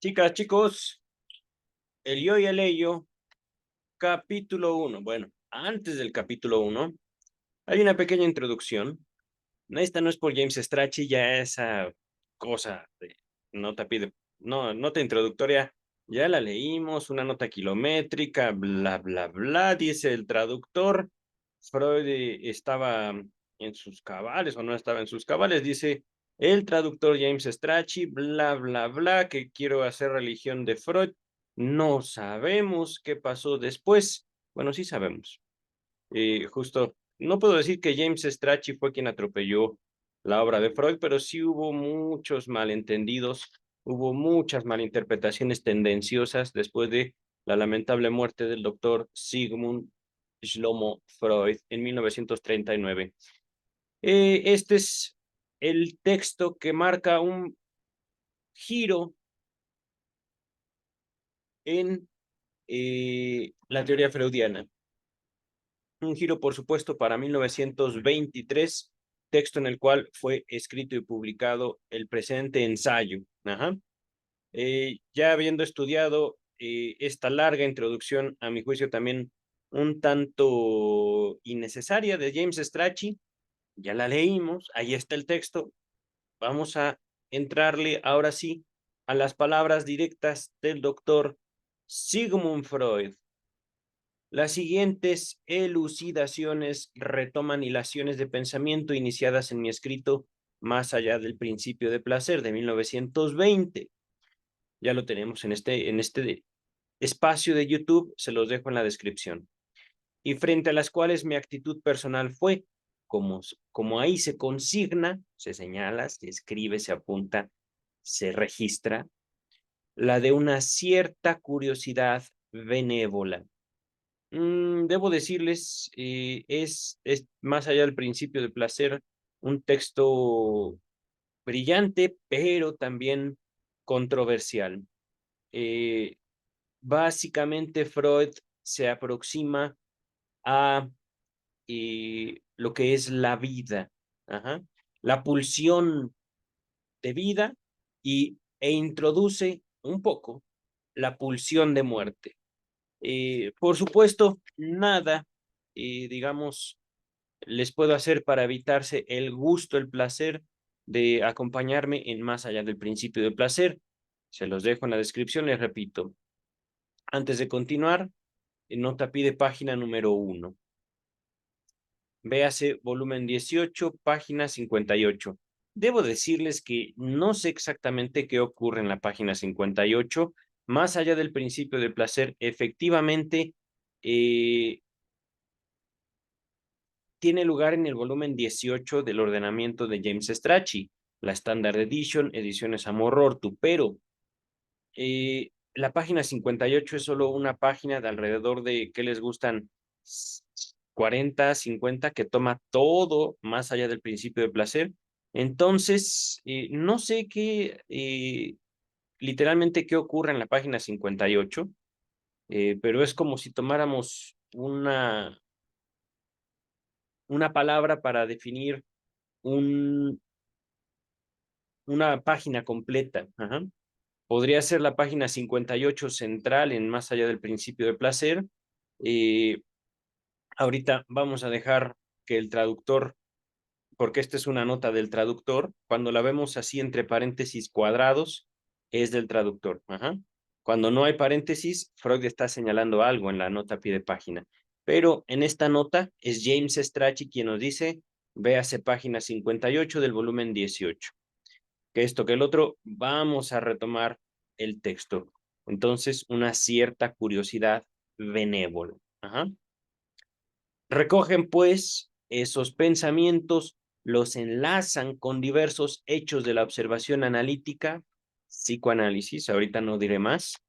Chicas, chicos, el yo y el ello, capítulo uno. Bueno, antes del capítulo uno, hay una pequeña introducción. Esta no es por James Strachey, ya esa cosa de nota pide, no, nota introductoria, ya la leímos, una nota kilométrica, bla, bla, bla, dice el traductor. Freud estaba en sus cabales o no estaba en sus cabales, dice el traductor James Strachey, bla, bla, bla, que quiero hacer religión de Freud. No sabemos qué pasó después. Bueno, sí sabemos. Justo, no puedo decir que James Strachey fue quien atropelló la obra de Freud, pero sí hubo muchos malentendidos, hubo muchas malinterpretaciones tendenciosas después de la lamentable muerte del doctor Sigmund Shlomo Freud en 1939. Este es el texto que marca un giro en la teoría freudiana. Un giro, por supuesto, para 1923, texto en el cual fue escrito y publicado el presente ensayo. Ajá. Ya habiendo estudiado esta larga introducción, a mi juicio también un tanto innecesaria de James Strachey, ya la leímos, ahí está el texto, vamos a entrarle ahora sí a las palabras directas del doctor Sigmund Freud. Las siguientes elucidaciones retoman hilaciones de pensamiento iniciadas en mi escrito Más allá del principio de placer de 1920. Ya lo tenemos en este espacio de YouTube, se los dejo en la descripción. Y frente a las cuales mi actitud personal fue, como ahí se consigna, se señala, se escribe, se apunta, se registra, la de una cierta curiosidad benévola. Debo decirles, es más allá del principio de placer, un texto brillante, pero también controversial. Eh, Básicamente, Freud se aproxima a lo que es la vida, ajá, la pulsión de vida e introduce un poco la pulsión de muerte. Por supuesto, nada, digamos, les puedo hacer para evitarse el gusto, el placer de acompañarme en Más allá del principio de placer. Se los dejo en la descripción, les repito. Antes de continuar, nota pide página número 1. Véase volumen 18, página 58. Debo decirles que no sé exactamente qué ocurre en la página 58, más allá del principio de placer, efectivamente, eh, tiene lugar en el volumen 18 del ordenamiento de James Strachey, la Standard Edition, ediciones Amor Ortu, pero la página 58 es solo una página de alrededor de, ¿qué les gustan? 40, 50, que toma todo más allá del principio de placer. Entonces, no sé qué, literalmente qué ocurre en la página 58, pero es como si tomáramos una palabra para definir un, una página completa. Ajá. Podría ser la página 58 central en Más allá del principio de placer. Eh, Ahorita vamos a dejar que el traductor, porque esta es una nota del traductor, cuando la vemos así entre paréntesis cuadrados, es del traductor. Ajá. Cuando no hay paréntesis, Freud está señalando algo en la nota a pie de página. Pero en esta nota es James Strachey quien nos dice, véase página 58 del volumen 18. Que esto, que el otro, vamos a retomar el texto. Entonces, una cierta curiosidad benévola. Ajá. Recogen, pues, esos pensamientos, los enlazan con diversos hechos de la observación analítica, psicoanálisis, ahorita no diré más,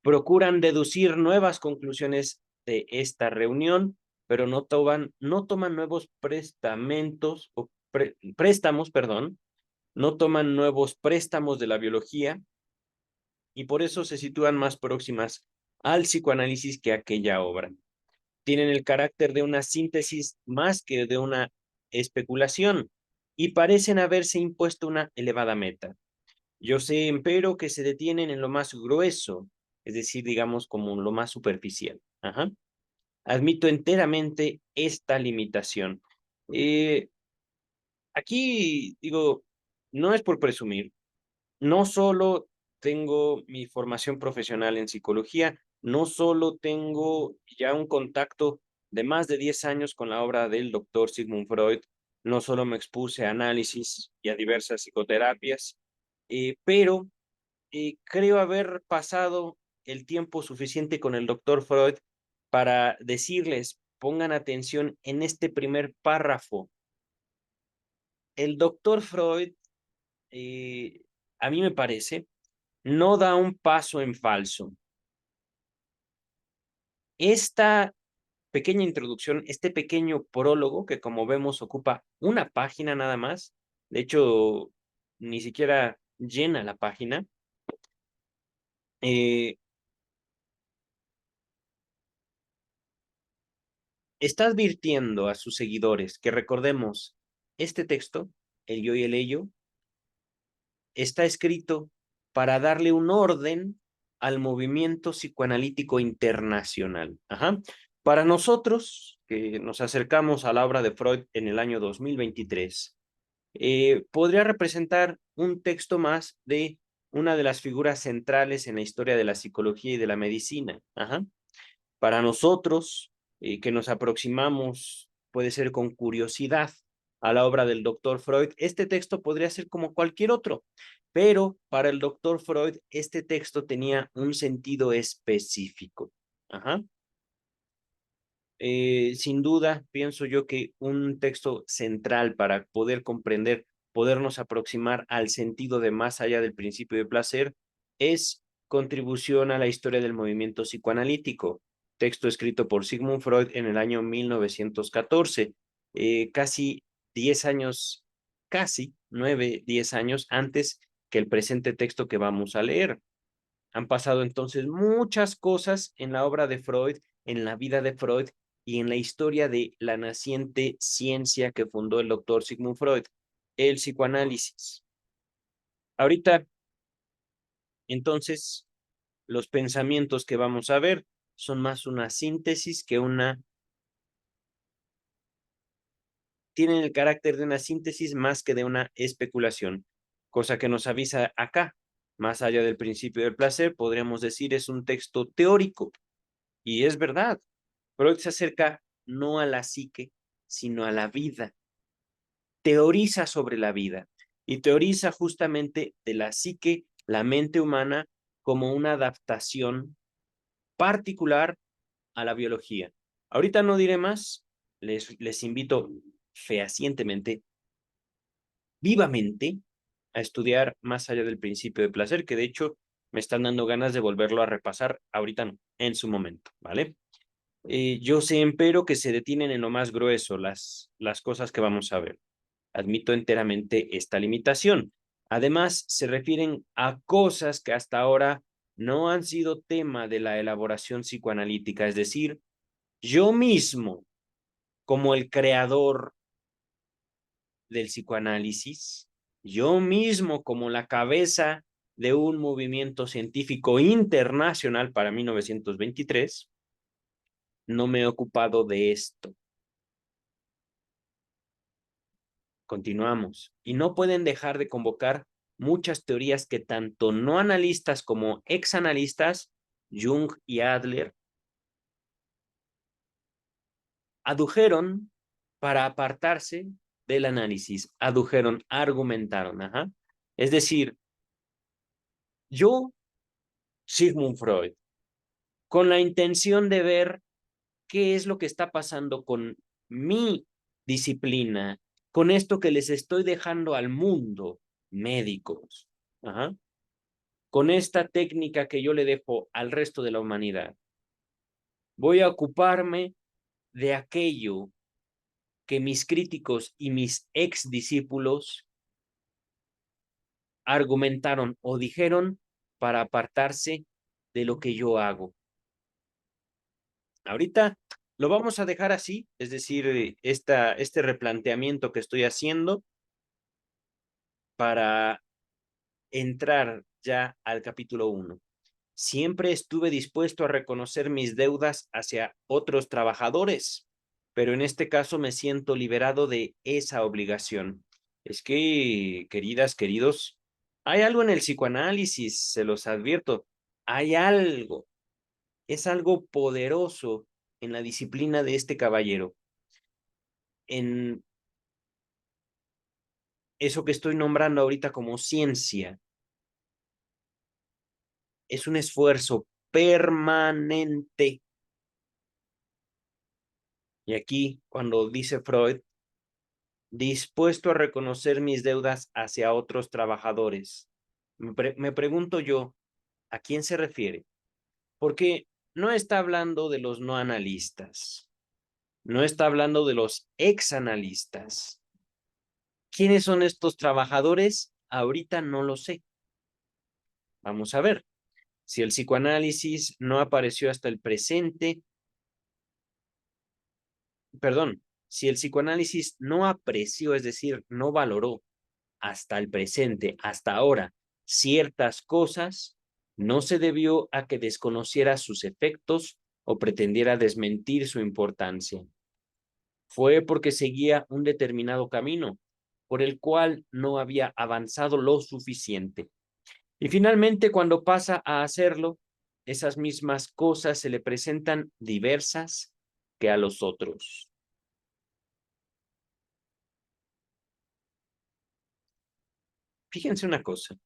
procuran deducir nuevas conclusiones de esta reunión, pero no toman nuevos préstamos, perdón, no toman nuevos préstamos de la biología y por eso se sitúan más próximas al psicoanálisis que aquella obra. Tienen el carácter de una síntesis más que de una especulación y parecen haberse impuesto una elevada meta. Yo sé, empero, que se detienen en lo más grueso, es decir, digamos, como lo más superficial. Ajá. Admito enteramente esta limitación. Eh, Aquí, digo, no es por presumir, no solo tengo mi formación profesional en psicología, no solo tengo ya un contacto de más de 10 años con la obra del doctor Sigmund Freud, no solo me expuse a análisis y a diversas psicoterapias, pero creo haber pasado el tiempo suficiente con el doctor Freud para decirles, pongan atención en este primer párrafo. El doctor Freud, eh, a mí me parece, no da un paso en falso. Esta pequeña introducción, este pequeño prólogo, que como vemos ocupa una página nada más, de hecho, ni siquiera llena la página, eh, está advirtiendo a sus seguidores que recordemos, este texto, el yo y el ello, está escrito para darle un orden al movimiento psicoanalítico internacional. Ajá. Para nosotros, que nos acercamos a la obra de Freud en el año 2023, podría representar un texto más de una de las figuras centrales en la historia de la psicología y de la medicina. Ajá. Para nosotros, que nos aproximamos, puede ser con curiosidad, a la obra del doctor Freud, este texto podría ser como cualquier otro, pero para el doctor Freud, este texto tenía un sentido específico. Ajá. Sin duda, pienso yo que un texto central para poder comprender, podernos aproximar al sentido de más allá del principio de placer, es Contribución a la historia del movimiento psicoanalítico, texto escrito por Sigmund Freud en el año 1914, casi 10 años, casi 9, 10 años antes que el presente texto que vamos a leer. Han pasado entonces muchas cosas en la obra de Freud, en la vida de Freud y en la historia de la naciente ciencia que fundó el doctor Sigmund Freud, el psicoanálisis. Ahorita, entonces, los pensamientos que vamos a ver son más una síntesis que tienen el carácter de una síntesis más que de una especulación, cosa que nos avisa acá. Más allá del principio del placer, podríamos decir es un texto teórico, y es verdad. Freud se acerca no a la psique, sino a la vida. Teoriza sobre la vida y teoriza justamente de la psique, la mente humana, como una adaptación particular a la biología. Ahorita no diré más, les invito fehacientemente, vivamente, a estudiar Más allá del principio de placer, que de hecho me están dando ganas de volverlo a repasar, ahorita no, en su momento, ¿vale? Yo sé, empero, que se detienen en lo más grueso las cosas que vamos a ver. Admito enteramente esta limitación. Además, se refieren a cosas que hasta ahora no han sido tema de la elaboración psicoanalítica, es decir, yo mismo, como el creador del psicoanálisis, yo mismo, como la cabeza de un movimiento científico internacional para 1923, no me he ocupado de esto. Continuamos. Y no pueden dejar de convocar muchas teorías que tanto no analistas como exanalistas, Jung y Adler, adujeron para apartarse del análisis, adujeron, argumentaron. Ajá. Es decir, yo, Sigmund Freud, con la intención de ver qué es lo que está pasando con mi disciplina, con esto que les estoy dejando al mundo, médicos. Ajá. Con esta técnica que yo le dejo al resto de la humanidad, voy a ocuparme de aquello que mis críticos y mis ex discípulos argumentaron o dijeron para apartarse de lo que yo hago. Ahorita lo vamos a dejar así, es decir, este replanteamiento que estoy haciendo para entrar ya al capítulo 1. Siempre estuve dispuesto a reconocer mis deudas hacia otros trabajadores, pero en este caso me siento liberado de esa obligación. Es que, queridas, queridos, hay algo en el psicoanálisis, se los advierto, hay algo, es algo poderoso en la disciplina de este caballero, en eso que estoy nombrando ahorita como ciencia. Es un esfuerzo permanente. Y aquí, cuando dice Freud, dispuesto a reconocer mis deudas hacia otros trabajadores. Me pregunto yo, ¿a quién se refiere? Porque no está hablando de los no analistas, no está hablando de los exanalistas. ¿Quiénes son estos trabajadores? Ahorita no lo sé. Vamos a ver. Si el psicoanálisis no apareció hasta el presente, perdón, si el psicoanálisis no apreció, es decir, no valoró hasta el presente, hasta ahora, ciertas cosas, no se debió a que desconociera sus efectos o pretendiera desmentir su importancia. Fue porque seguía un determinado camino por el cual no había avanzado lo suficiente. Y finalmente, cuando pasa a hacerlo, esas mismas cosas se le presentan diversas que a los otros. Fíjense una cosa.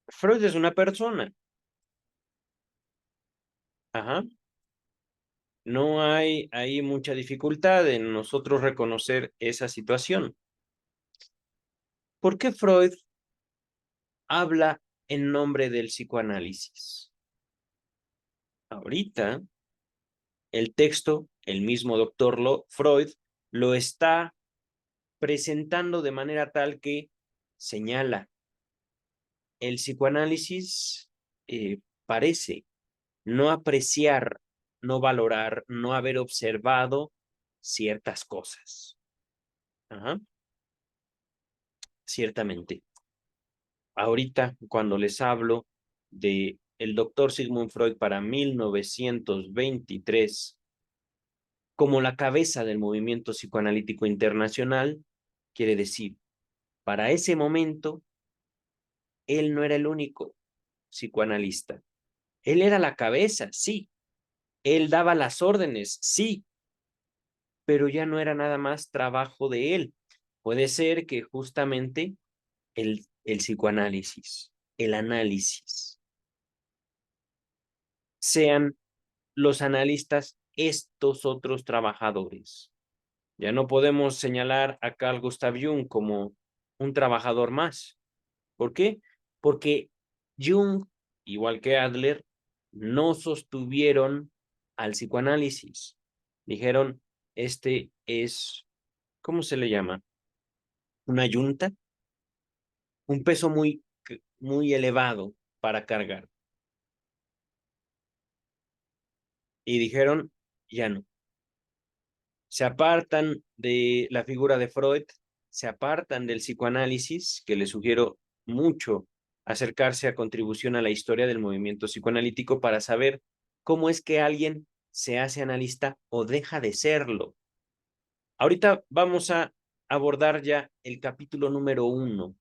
Freud es una persona. Ajá. No hay ahí mucha dificultad en nosotros reconocer esa situación. ¿Por qué Freud habla en nombre del psicoanálisis? Ahorita, el texto, el mismo doctor Freud, lo está presentando de manera tal que señala, el psicoanálisis parece no apreciar, no valorar, no haber observado ciertas cosas. Ajá, ciertamente. Ahorita, cuando les hablo de el doctor Sigmund Freud para 1923 como la cabeza del movimiento psicoanalítico internacional, quiere decir, para ese momento, él no era el único psicoanalista. Él era la cabeza, sí. Él daba las órdenes, sí, pero ya no era nada más trabajo de él. Puede ser que justamente el psicoanálisis, el análisis, sean los analistas estos otros trabajadores. Ya no podemos señalar a Carl Gustav Jung como un trabajador más. ¿Por qué? Porque Jung, igual que Adler, no sostuvieron al psicoanálisis. Dijeron, este es, ¿cómo se le llama? Una yunta, un peso muy elevado para cargar. Y dijeron, ya no. Se apartan de la figura de Freud, se apartan del psicoanálisis, que les sugiero mucho acercarse a contribución a la historia del movimiento psicoanalítico para saber cómo es que alguien se hace analista o deja de serlo. Ahorita vamos a abordar ya el capítulo número 1.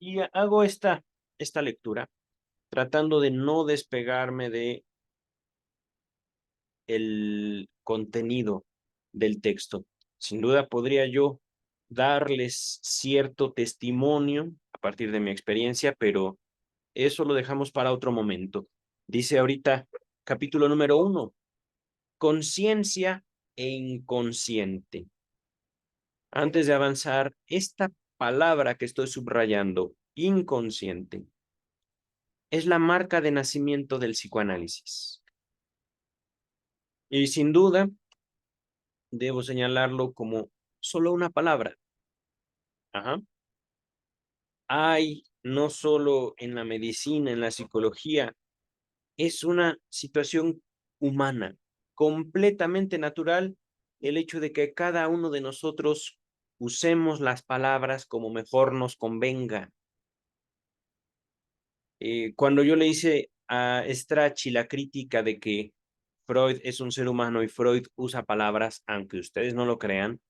Y hago esta lectura tratando de no despegarme de el contenido del texto. Sin duda podría yo darles cierto testimonio a partir de mi experiencia, pero eso lo dejamos para otro momento. Dice ahorita, capítulo número 1, conciencia e inconsciente. Antes de avanzar, esta palabra que estoy subrayando, inconsciente, es la marca de nacimiento del psicoanálisis. Y sin duda, debo señalarlo como solo una palabra. Ajá. Hay, no solo en la medicina, en la psicología, es una situación humana, completamente natural el hecho de que cada uno de nosotros usemos las palabras como mejor nos convenga. Cuando yo le hice a Strachey la crítica de que Freud es un ser humano y Freud usa palabras, aunque ustedes no lo crean,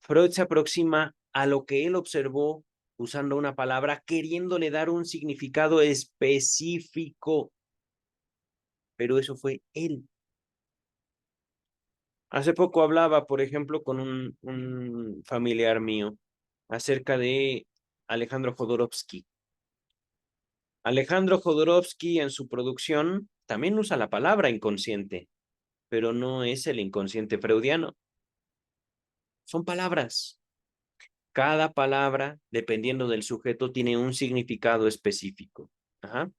Freud se aproxima a lo que él observó usando una palabra, queriéndole dar un significado específico, pero eso fue él. Hace poco hablaba, por ejemplo, con un familiar mío acerca de Alejandro Jodorowsky. Alejandro Jodorowsky en su producción también usa la palabra inconsciente, pero no es el inconsciente freudiano. Son palabras. Cada palabra, dependiendo del sujeto, tiene un significado específico. Ajá.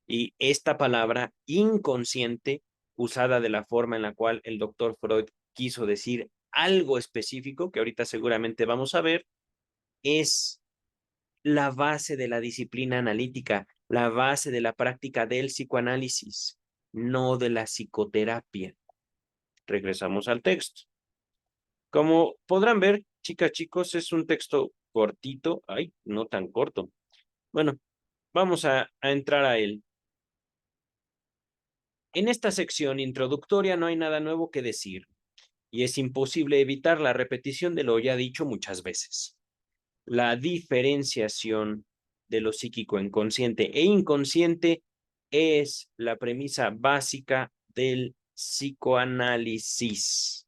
Y esta palabra inconsciente, usada de la forma en la cual el doctor Freud quiso decir algo específico, que ahorita seguramente vamos a ver, es la base de la disciplina analítica, la base de la práctica del psicoanálisis, no de la psicoterapia. Regresamos al texto. Como podrán ver, chicas, chicos, es un texto cortito, ay, no tan corto. Bueno, vamos a entrar a él. En esta sección introductoria no hay nada nuevo que decir, y es imposible evitar la repetición de lo ya dicho muchas veces. La diferenciación de lo psíquico en consciente e inconsciente es la premisa básica del psicoanálisis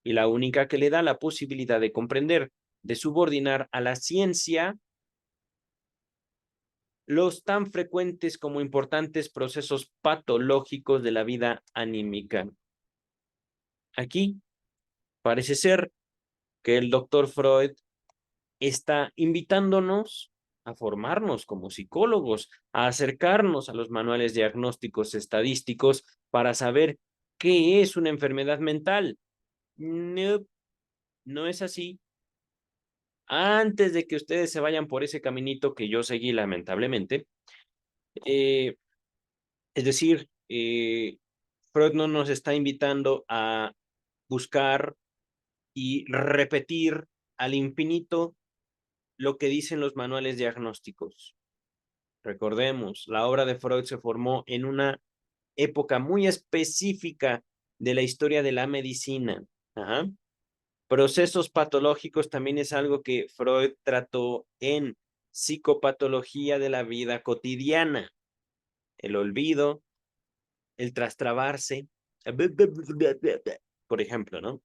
y la única que le da la posibilidad de comprender, de subordinar a la ciencia los tan frecuentes como importantes procesos patológicos de la vida anímica. Aquí parece ser que el doctor Freud está invitándonos a formarnos como psicólogos, a acercarnos a los manuales diagnósticos estadísticos para saber qué es una enfermedad mental. No, no es así. Antes de que ustedes se vayan por ese caminito que yo seguí lamentablemente, es decir, Freud no nos está invitando a buscar y repetir al infinito lo que dicen los manuales diagnósticos. Recordemos, la obra de Freud se formó en una época muy específica de la historia de la medicina. Ajá. Procesos patológicos también es algo que Freud trató en psicopatología de la vida cotidiana. El olvido, el trastrabarse, por ejemplo, ¿no?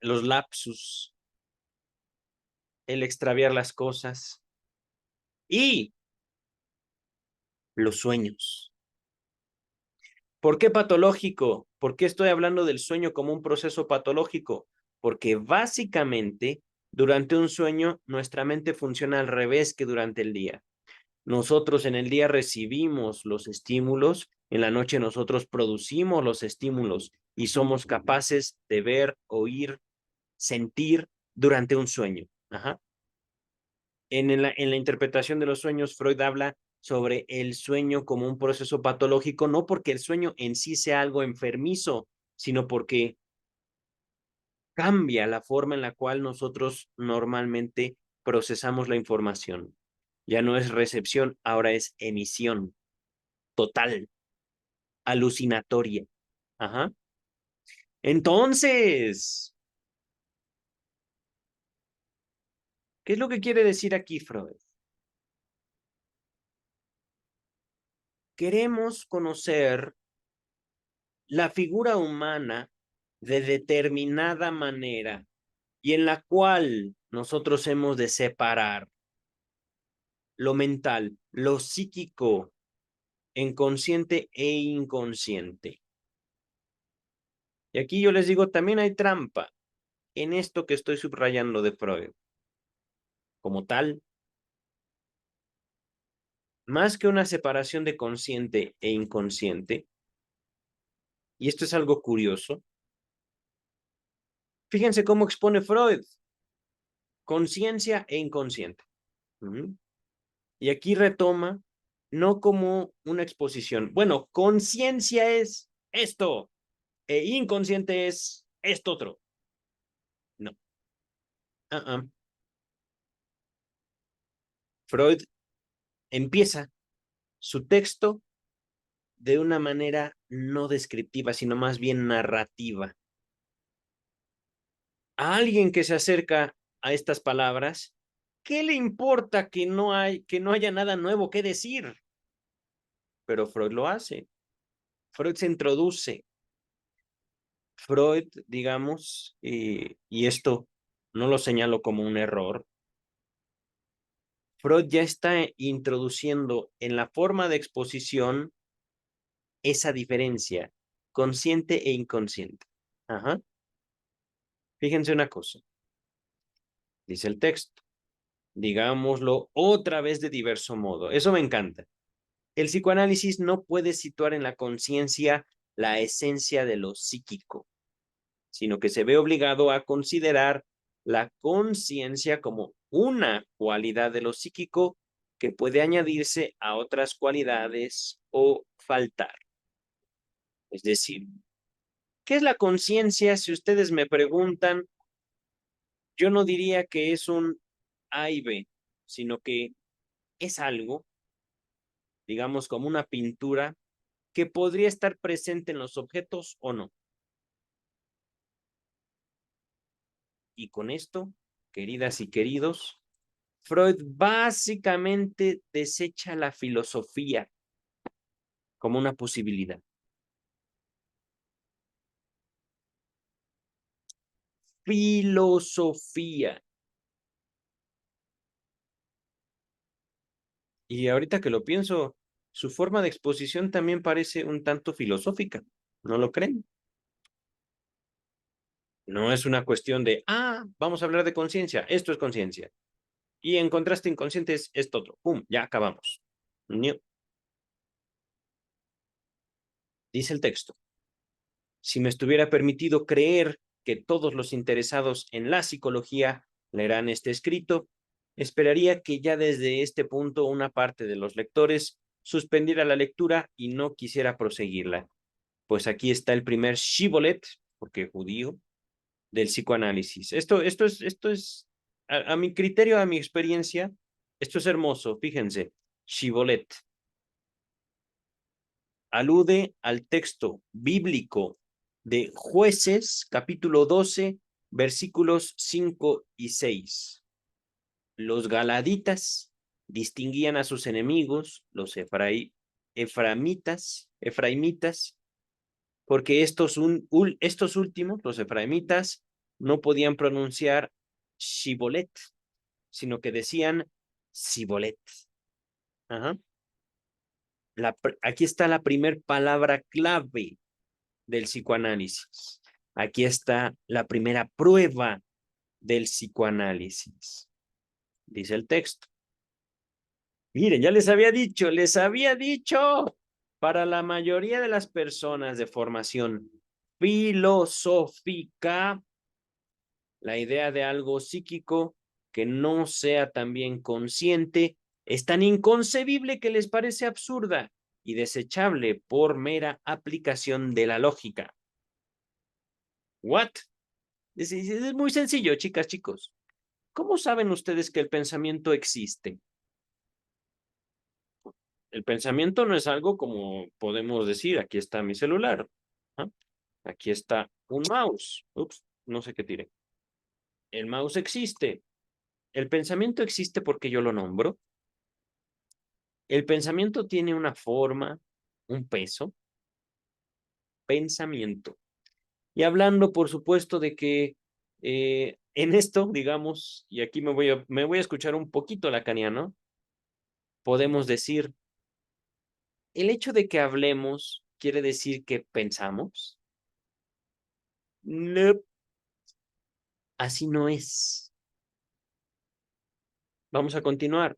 Los lapsus, el extraviar las cosas y los sueños. ¿Por qué patológico? ¿Por qué estoy hablando del sueño como un proceso patológico? Porque básicamente durante un sueño nuestra mente funciona al revés que durante el día. Nosotros en el día recibimos los estímulos, en la noche nosotros producimos los estímulos y somos capaces de ver, oír, sentir durante un sueño. Ajá. En la interpretación de los sueños, Freud habla sobre el sueño como un proceso patológico, no porque el sueño en sí sea algo enfermizo, sino porque cambia la forma en la cual nosotros normalmente procesamos la información. Ya no es recepción, ahora es emisión total, alucinatoria. Ajá. Entonces, ¿qué es lo que quiere decir aquí Freud? Queremos conocer la figura humana de determinada manera y en la cual nosotros hemos de separar lo mental, lo psíquico, en consciente e inconsciente. Y aquí yo les digo, también hay trampa en esto que estoy subrayando de Freud. Como tal, más que una separación de consciente e inconsciente, y esto es algo curioso, fíjense cómo expone Freud, conciencia e inconsciente. Y aquí retoma, no como una exposición. Bueno, conciencia es esto, e inconsciente es esto otro. No. Freud empieza su texto de una manera no descriptiva, sino más bien narrativa. A alguien que se acerca a estas palabras, ¿qué le importa que no haya nada nuevo que decir? Pero Freud lo hace. Freud se introduce. Freud, digamos, y esto no lo señalo como un error, Freud ya está introduciendo en la forma de exposición esa diferencia, consciente e inconsciente. Ajá. Fíjense una cosa, dice el texto, digámoslo otra vez de diverso modo. Eso me encanta. El psicoanálisis no puede situar en la conciencia la esencia de lo psíquico, sino que se ve obligado a considerar la conciencia como una cualidad de lo psíquico que puede añadirse a otras cualidades o faltar. Es decir, ¿qué es la conciencia? Si ustedes me preguntan, yo no diría que es un A y B, sino que es algo, digamos, como una pintura que podría estar presente en los objetos o no. Y con esto, queridas y queridos, Freud básicamente desecha la filosofía como una posibilidad. Filosofía. Y ahorita que lo pienso, su forma de exposición también parece un tanto filosófica. ¿No lo creen? No es una cuestión de, vamos a hablar de conciencia, esto es conciencia. Y en contraste inconsciente es esto otro. ¡Pum! Ya acabamos. No. Dice el texto. Si me estuviera permitido creer que todos los interesados en la psicología leerán este escrito, esperaría que ya desde este punto una parte de los lectores suspendiera la lectura y no quisiera proseguirla. Pues aquí está el primer shibboleth, porque judío, del psicoanálisis. Esto es a mi criterio, a mi experiencia, esto es hermoso, fíjense, shibboleth alude al texto bíblico de Jueces, capítulo 12, versículos 5 y 6. Los galaditas distinguían a sus enemigos, los efraimitas, porque estos últimos, los efraimitas, no podían pronunciar shibolet, sino que decían sibolet. Ajá. Aquí está la primer palabra clave del psicoanálisis. Aquí está la primera prueba del psicoanálisis. Dice el texto. Miren, ya les había dicho, para la mayoría de las personas de formación filosófica, la idea de algo psíquico que no sea también consciente es tan inconcebible que les parece absurda y desechable por mera aplicación de la lógica. ¿What? Es muy sencillo, chicas, chicos. ¿Cómo saben ustedes que el pensamiento existe? El pensamiento no es algo como podemos decir, aquí está mi celular, ¿ah? Aquí está un mouse. Ups, no sé qué tiré. El mouse existe. El pensamiento existe porque yo lo nombro. El pensamiento tiene una forma, un peso, pensamiento. Y hablando, por supuesto, de que en esto, digamos, y aquí me voy a escuchar un poquito lacaniano, podemos decir, el hecho de que hablemos quiere decir que pensamos. No, así no es. Vamos a continuar.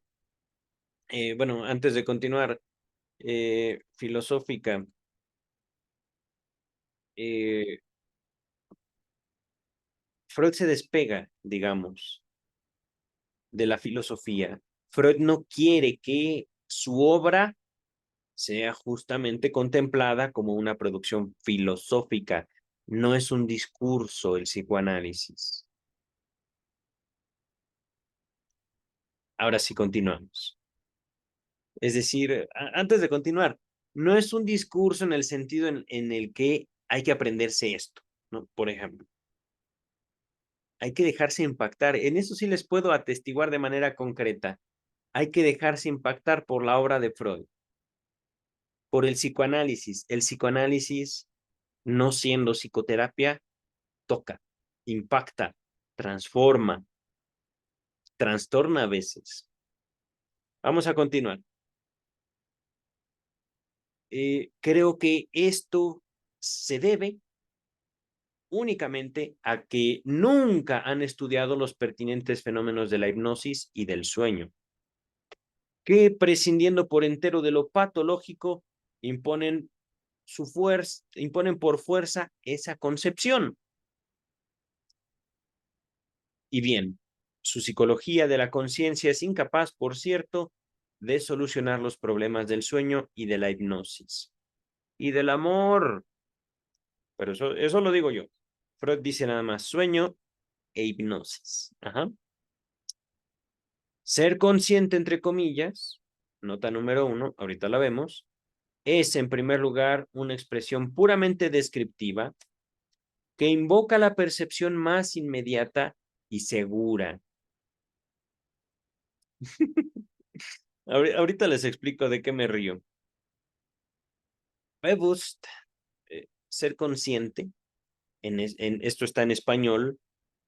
Bueno, antes de continuar, filosófica, eh, Freud se despega, digamos, de la filosofía. Freud no quiere que su obra sea justamente contemplada como una producción filosófica. No es un discurso el psicoanálisis. Ahora sí continuamos. Es decir, antes de continuar, no es un discurso en el sentido en el que hay que aprenderse esto, ¿no? Por ejemplo, hay que dejarse impactar. En eso sí les puedo atestiguar de manera concreta. Hay que dejarse impactar por la obra de Freud, por el psicoanálisis. El psicoanálisis, no siendo psicoterapia, toca, impacta, transforma, trastorna a veces. Vamos a continuar. Creo que esto se debe únicamente a que nunca han estudiado los pertinentes fenómenos de la hipnosis y del sueño, que prescindiendo por entero de lo patológico, imponen imponen por fuerza esa concepción. Y bien, su psicología de la conciencia es incapaz, por cierto, de solucionar los problemas del sueño y de la hipnosis. Y del amor. Pero eso lo digo yo. Freud dice nada más sueño e hipnosis. Ajá. Ser consciente, entre comillas, nota número 1, ahorita la vemos, es en primer lugar una expresión puramente descriptiva que invoca la percepción más inmediata y segura. Ahorita les explico de qué me río. Bewusst, ser consciente, esto está en español,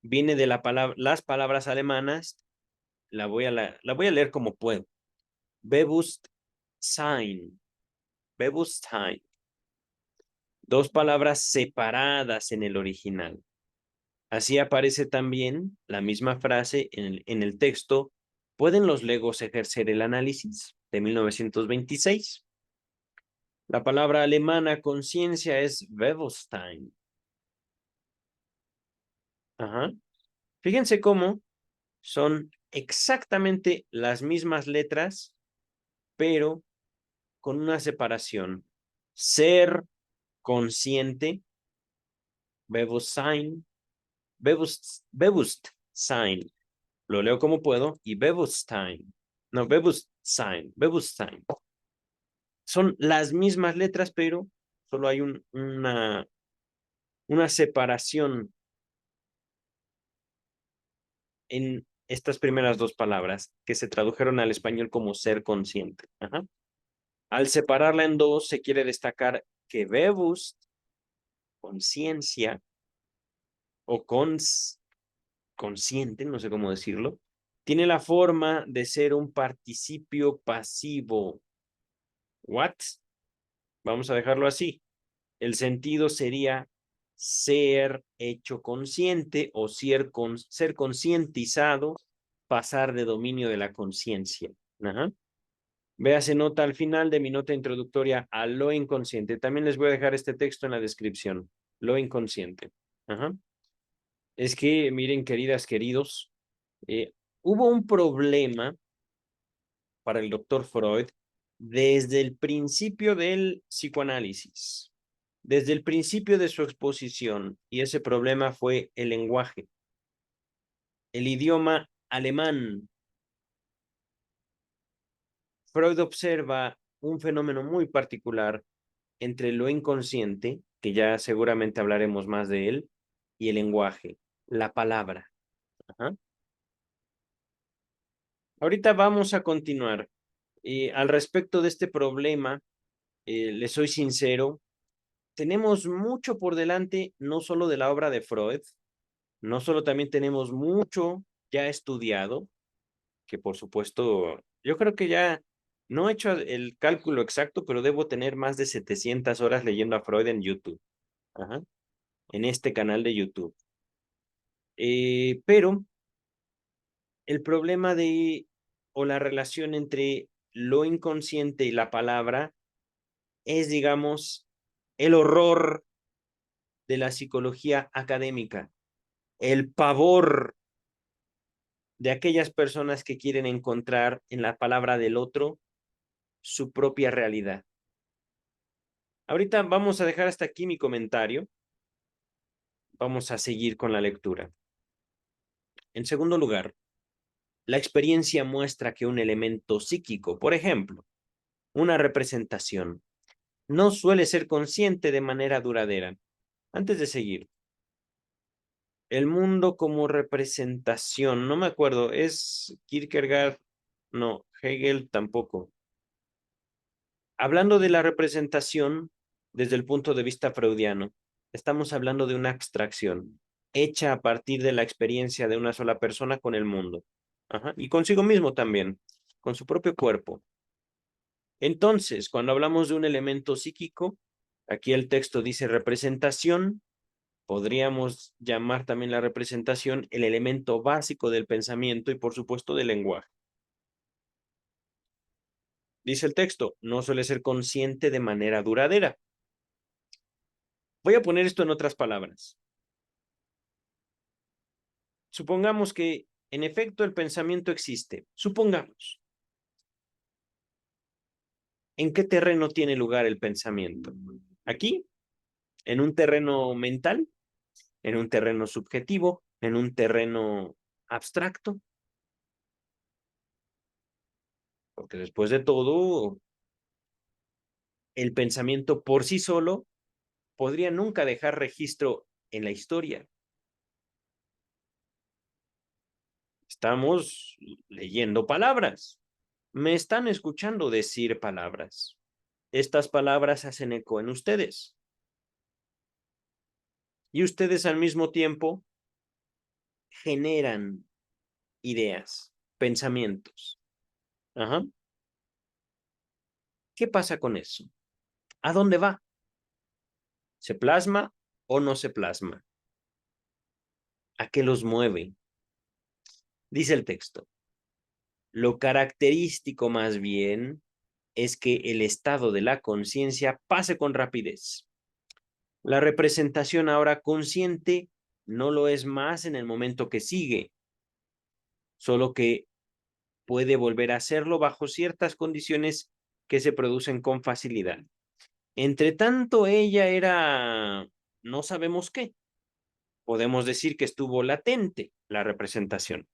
viene de las palabras alemanas, la voy a leer como puedo. Bewusstsein, Bewusstsein. Dos palabras separadas en el original. Así aparece también la misma frase en el texto. ¿Pueden los legos ejercer el análisis? De 1926. La palabra alemana conciencia es Bewusstsein. Ajá. Fíjense cómo son exactamente las mismas letras, pero con una separación. Ser consciente, Bewusstsein, Bewusstsein. Lo leo como puedo y Bewusstsein. No, Bewusstsein. Son las mismas letras, pero solo hay una separación en estas primeras dos palabras que se tradujeron al español como ser consciente. Ajá. Al separarla en dos, se quiere destacar que Bewusst, conciencia o consciente, no sé cómo decirlo, tiene la forma de ser un participio pasivo. ¿What? Vamos a dejarlo así. El sentido sería ser hecho consciente o ser concientizado, pasar de dominio de la conciencia. Véase nota al final de mi nota introductoria a lo inconsciente. También les voy a dejar este texto en la descripción. Lo inconsciente. Ajá. Es que, miren, queridas, queridos, hubo un problema para el doctor Freud desde el principio del psicoanálisis, desde el principio de su exposición, y ese problema fue el lenguaje, el idioma alemán. Freud observa un fenómeno muy particular entre lo inconsciente, que ya seguramente hablaremos más de él, y el lenguaje, la palabra. Ajá. Ahorita vamos a continuar. Al respecto de este problema, les soy sincero, tenemos mucho por delante, no solo de la obra de Freud, no solo también tenemos mucho ya estudiado, que por supuesto, yo creo que ya no he hecho el cálculo exacto, pero debo tener más de 700 horas leyendo a Freud en YouTube, ajá, en este canal de YouTube. Pero el problema o la relación entre lo inconsciente y la palabra es, digamos, el horror de la psicología académica, el pavor de aquellas personas que quieren encontrar en la palabra del otro su propia realidad. Ahorita vamos a dejar hasta aquí mi comentario. Vamos a seguir con la lectura. En segundo lugar, la experiencia muestra que un elemento psíquico, por ejemplo, una representación, no suele ser consciente de manera duradera. Antes de seguir, el mundo como representación, no me acuerdo, ¿es Kierkegaard? No, Hegel tampoco. Hablando de la representación desde el punto de vista freudiano, estamos hablando de una abstracción hecha a partir de la experiencia de una sola persona con el mundo. Ajá, y consigo mismo también, con su propio cuerpo. Entonces, cuando hablamos de un elemento psíquico, aquí el texto dice representación, podríamos llamar también la representación el elemento básico del pensamiento y por supuesto del lenguaje. Dice el texto, no suele ser consciente de manera duradera. Voy a poner esto en otras palabras. Supongamos que en efecto el pensamiento existe. Supongamos. ¿En qué terreno tiene lugar el pensamiento? Aquí, en un terreno mental, en un terreno subjetivo, en un terreno abstracto, porque después de todo, el pensamiento por sí solo podría nunca dejar registro en la historia. Estamos leyendo palabras. Me están escuchando decir palabras. Estas palabras hacen eco en ustedes. Y ustedes al mismo tiempo generan ideas, pensamientos. Ajá. ¿Qué pasa con eso? ¿A dónde va? ¿Se plasma o no se plasma? ¿A qué los mueve? Dice el texto. Lo característico más bien es que el estado de la conciencia pase con rapidez. La representación ahora consciente no lo es más en el momento que sigue, solo que puede volver a hacerlo bajo ciertas condiciones que se producen con facilidad. Entre tanto, ella era, no sabemos qué. Podemos decir que estuvo latente la representación.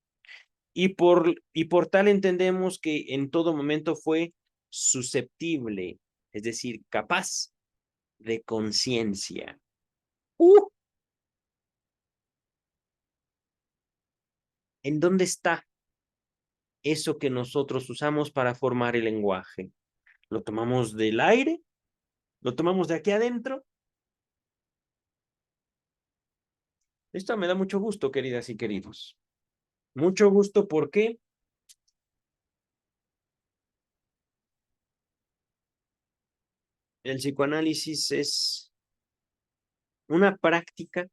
Y por tal entendemos que en todo momento fue susceptible, es decir, capaz de conciencia. Uh, ¿En dónde está eso que nosotros usamos para formar el lenguaje? ¿Lo tomamos del aire? ¿Lo tomamos de aquí adentro? Esto me da mucho gusto, queridas y queridos. Mucho gusto porque el psicoanálisis es una práctica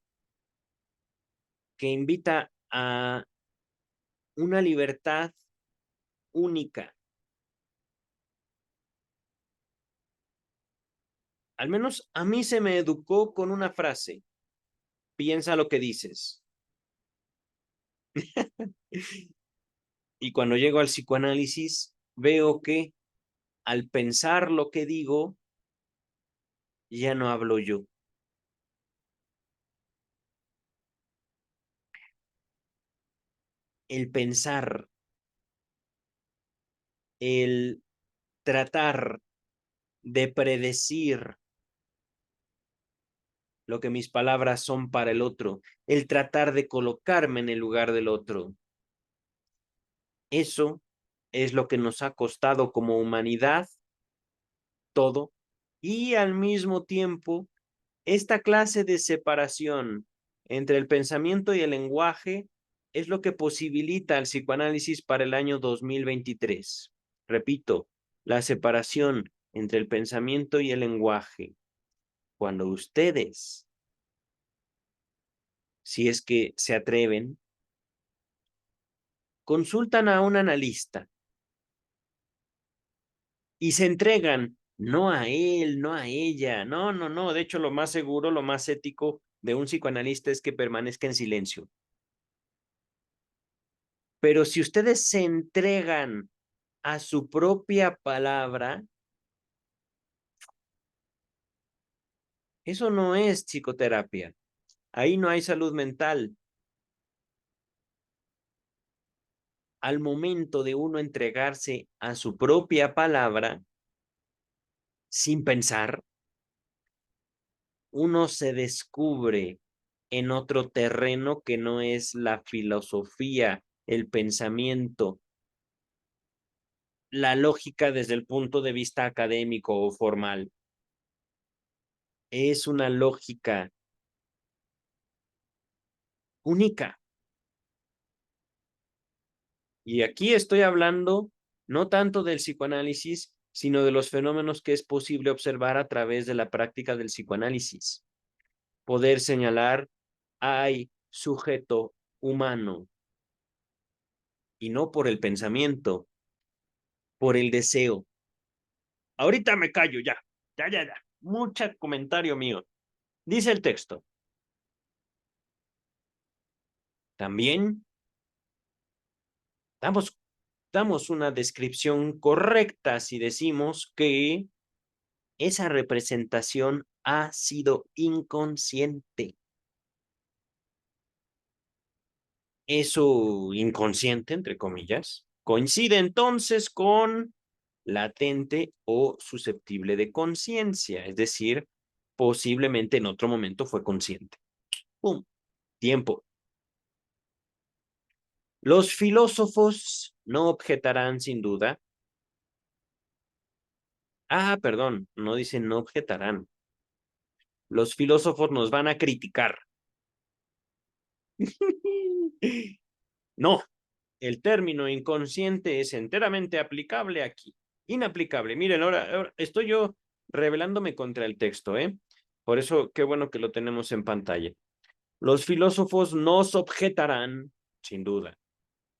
que invita a una libertad única. Al menos a mí se me educó con una frase. Piensa lo que dices. Y cuando llego al psicoanálisis, veo que al pensar lo que digo, ya no hablo yo. El pensar, el tratar de predecir lo que mis palabras son para el otro, el tratar de colocarme en el lugar del otro. Eso es lo que nos ha costado como humanidad todo y al mismo tiempo esta clase de separación entre el pensamiento y el lenguaje es lo que posibilita el psicoanálisis para el año 2023. Repito, la separación entre el pensamiento y el lenguaje. Cuando ustedes, si es que se atreven, consultan a un analista y se entregan, no a él, no a ella, no, no, no. De hecho, lo más seguro, lo más ético de un psicoanalista es que permanezca en silencio. Pero si ustedes se entregan a su propia palabra, Eso no es psicoterapia. Ahí no hay salud mental. Al momento de uno entregarse a su propia palabra, sin pensar, uno se descubre en otro terreno que no es la filosofía, el pensamiento, la lógica desde el punto de vista académico o formal. Es una lógica única. Y aquí estoy hablando no tanto del psicoanálisis, sino de los fenómenos que es posible observar a través de la práctica del psicoanálisis. Poder señalar, hay sujeto humano, y no por el pensamiento, por el deseo. Ahorita me callo, ya. Ya. Mucho comentario mío. Dice el texto. También damos una descripción correcta si decimos que esa representación ha sido inconsciente. Eso inconsciente, entre comillas, coincide entonces con latente o susceptible de conciencia, es decir, posiblemente en otro momento fue consciente. ¡Pum! Tiempo. Los filósofos no objetarán sin duda. Perdón, no dicen no objetarán. Los filósofos nos van a criticar. No, el término inconsciente es enteramente aplicable aquí. Inaplicable. Miren, ahora estoy yo rebelándome contra el texto, ¿eh? Por eso, qué bueno que lo tenemos en pantalla. Los filósofos nos objetarán, sin duda.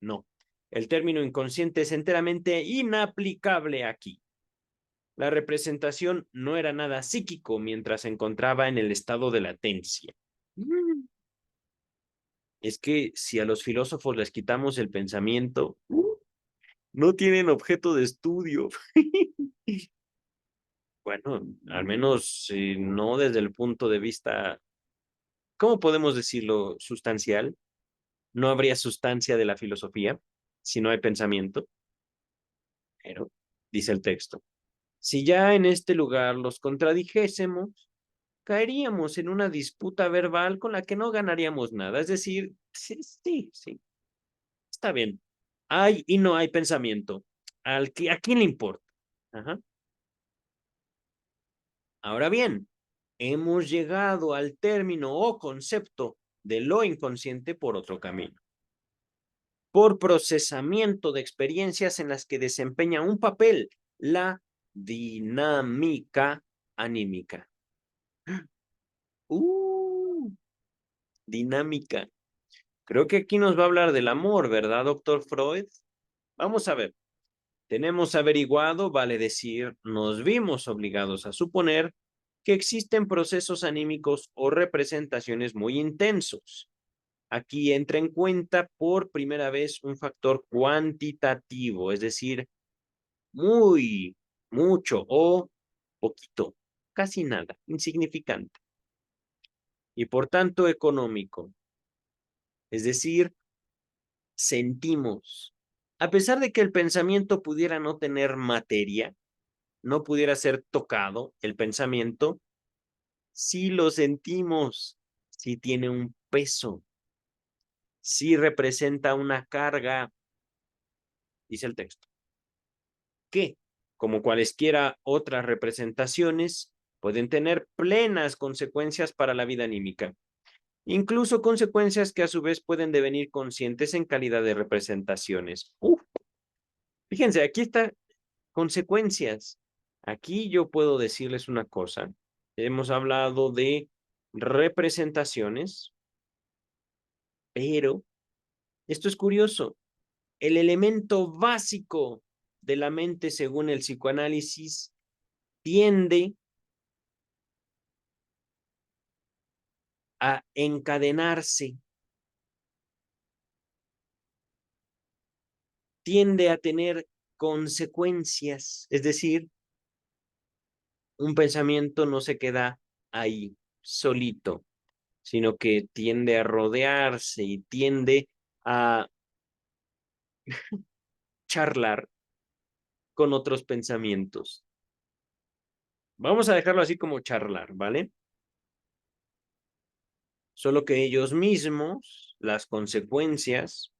No, el término inconsciente es enteramente inaplicable aquí. La representación no era nada psíquico mientras se encontraba en el estado de latencia. Es que si a los filósofos les quitamos el pensamiento, no tienen objeto de estudio. Bueno, al menos no desde el punto de vista, ¿cómo podemos decirlo? Sustancial. No habría sustancia de la filosofía si no hay pensamiento, pero dice el texto. Si ya en este lugar los contradijésemos, caeríamos en una disputa verbal con la que no ganaríamos nada. Es decir, sí, está bien. Hay y no hay pensamiento. ¿A quién le importa? Ajá. Ahora bien, hemos llegado al término o concepto de lo inconsciente por otro camino, por procesamiento de experiencias en las que desempeña un papel la dinámica anímica. Uh, dinámica. Creo que aquí nos va a hablar del amor, ¿verdad, doctor Freud? Vamos a ver. Tenemos averiguado, vale decir, nos vimos obligados a suponer que existen procesos anímicos o representaciones muy intensos. Aquí entra en cuenta por primera vez un factor cuantitativo, es decir, muy, mucho o poquito, casi nada, insignificante, y por tanto económico, es decir, sentimos. A pesar de que el pensamiento pudiera no tener materia, no pudiera ser tocado, el pensamiento, sí lo sentimos, sí tiene un peso, sí representa una carga, dice el texto, que, como cualesquiera otras representaciones, pueden tener plenas consecuencias para la vida anímica, incluso consecuencias que a su vez pueden devenir conscientes en calidad de representaciones. Fíjense, aquí está consecuencias. Aquí yo puedo decirles una cosa. Hemos hablado de representaciones, pero esto es curioso. El elemento básico de la mente, según el psicoanálisis, tiende a encadenarse, tiende a tener consecuencias. Es decir, un pensamiento no se queda ahí, solito, sino que tiende a rodearse y tiende a charlar con otros pensamientos. Vamos a dejarlo así como charlar, ¿vale? Solo que ellos mismos, las consecuencias,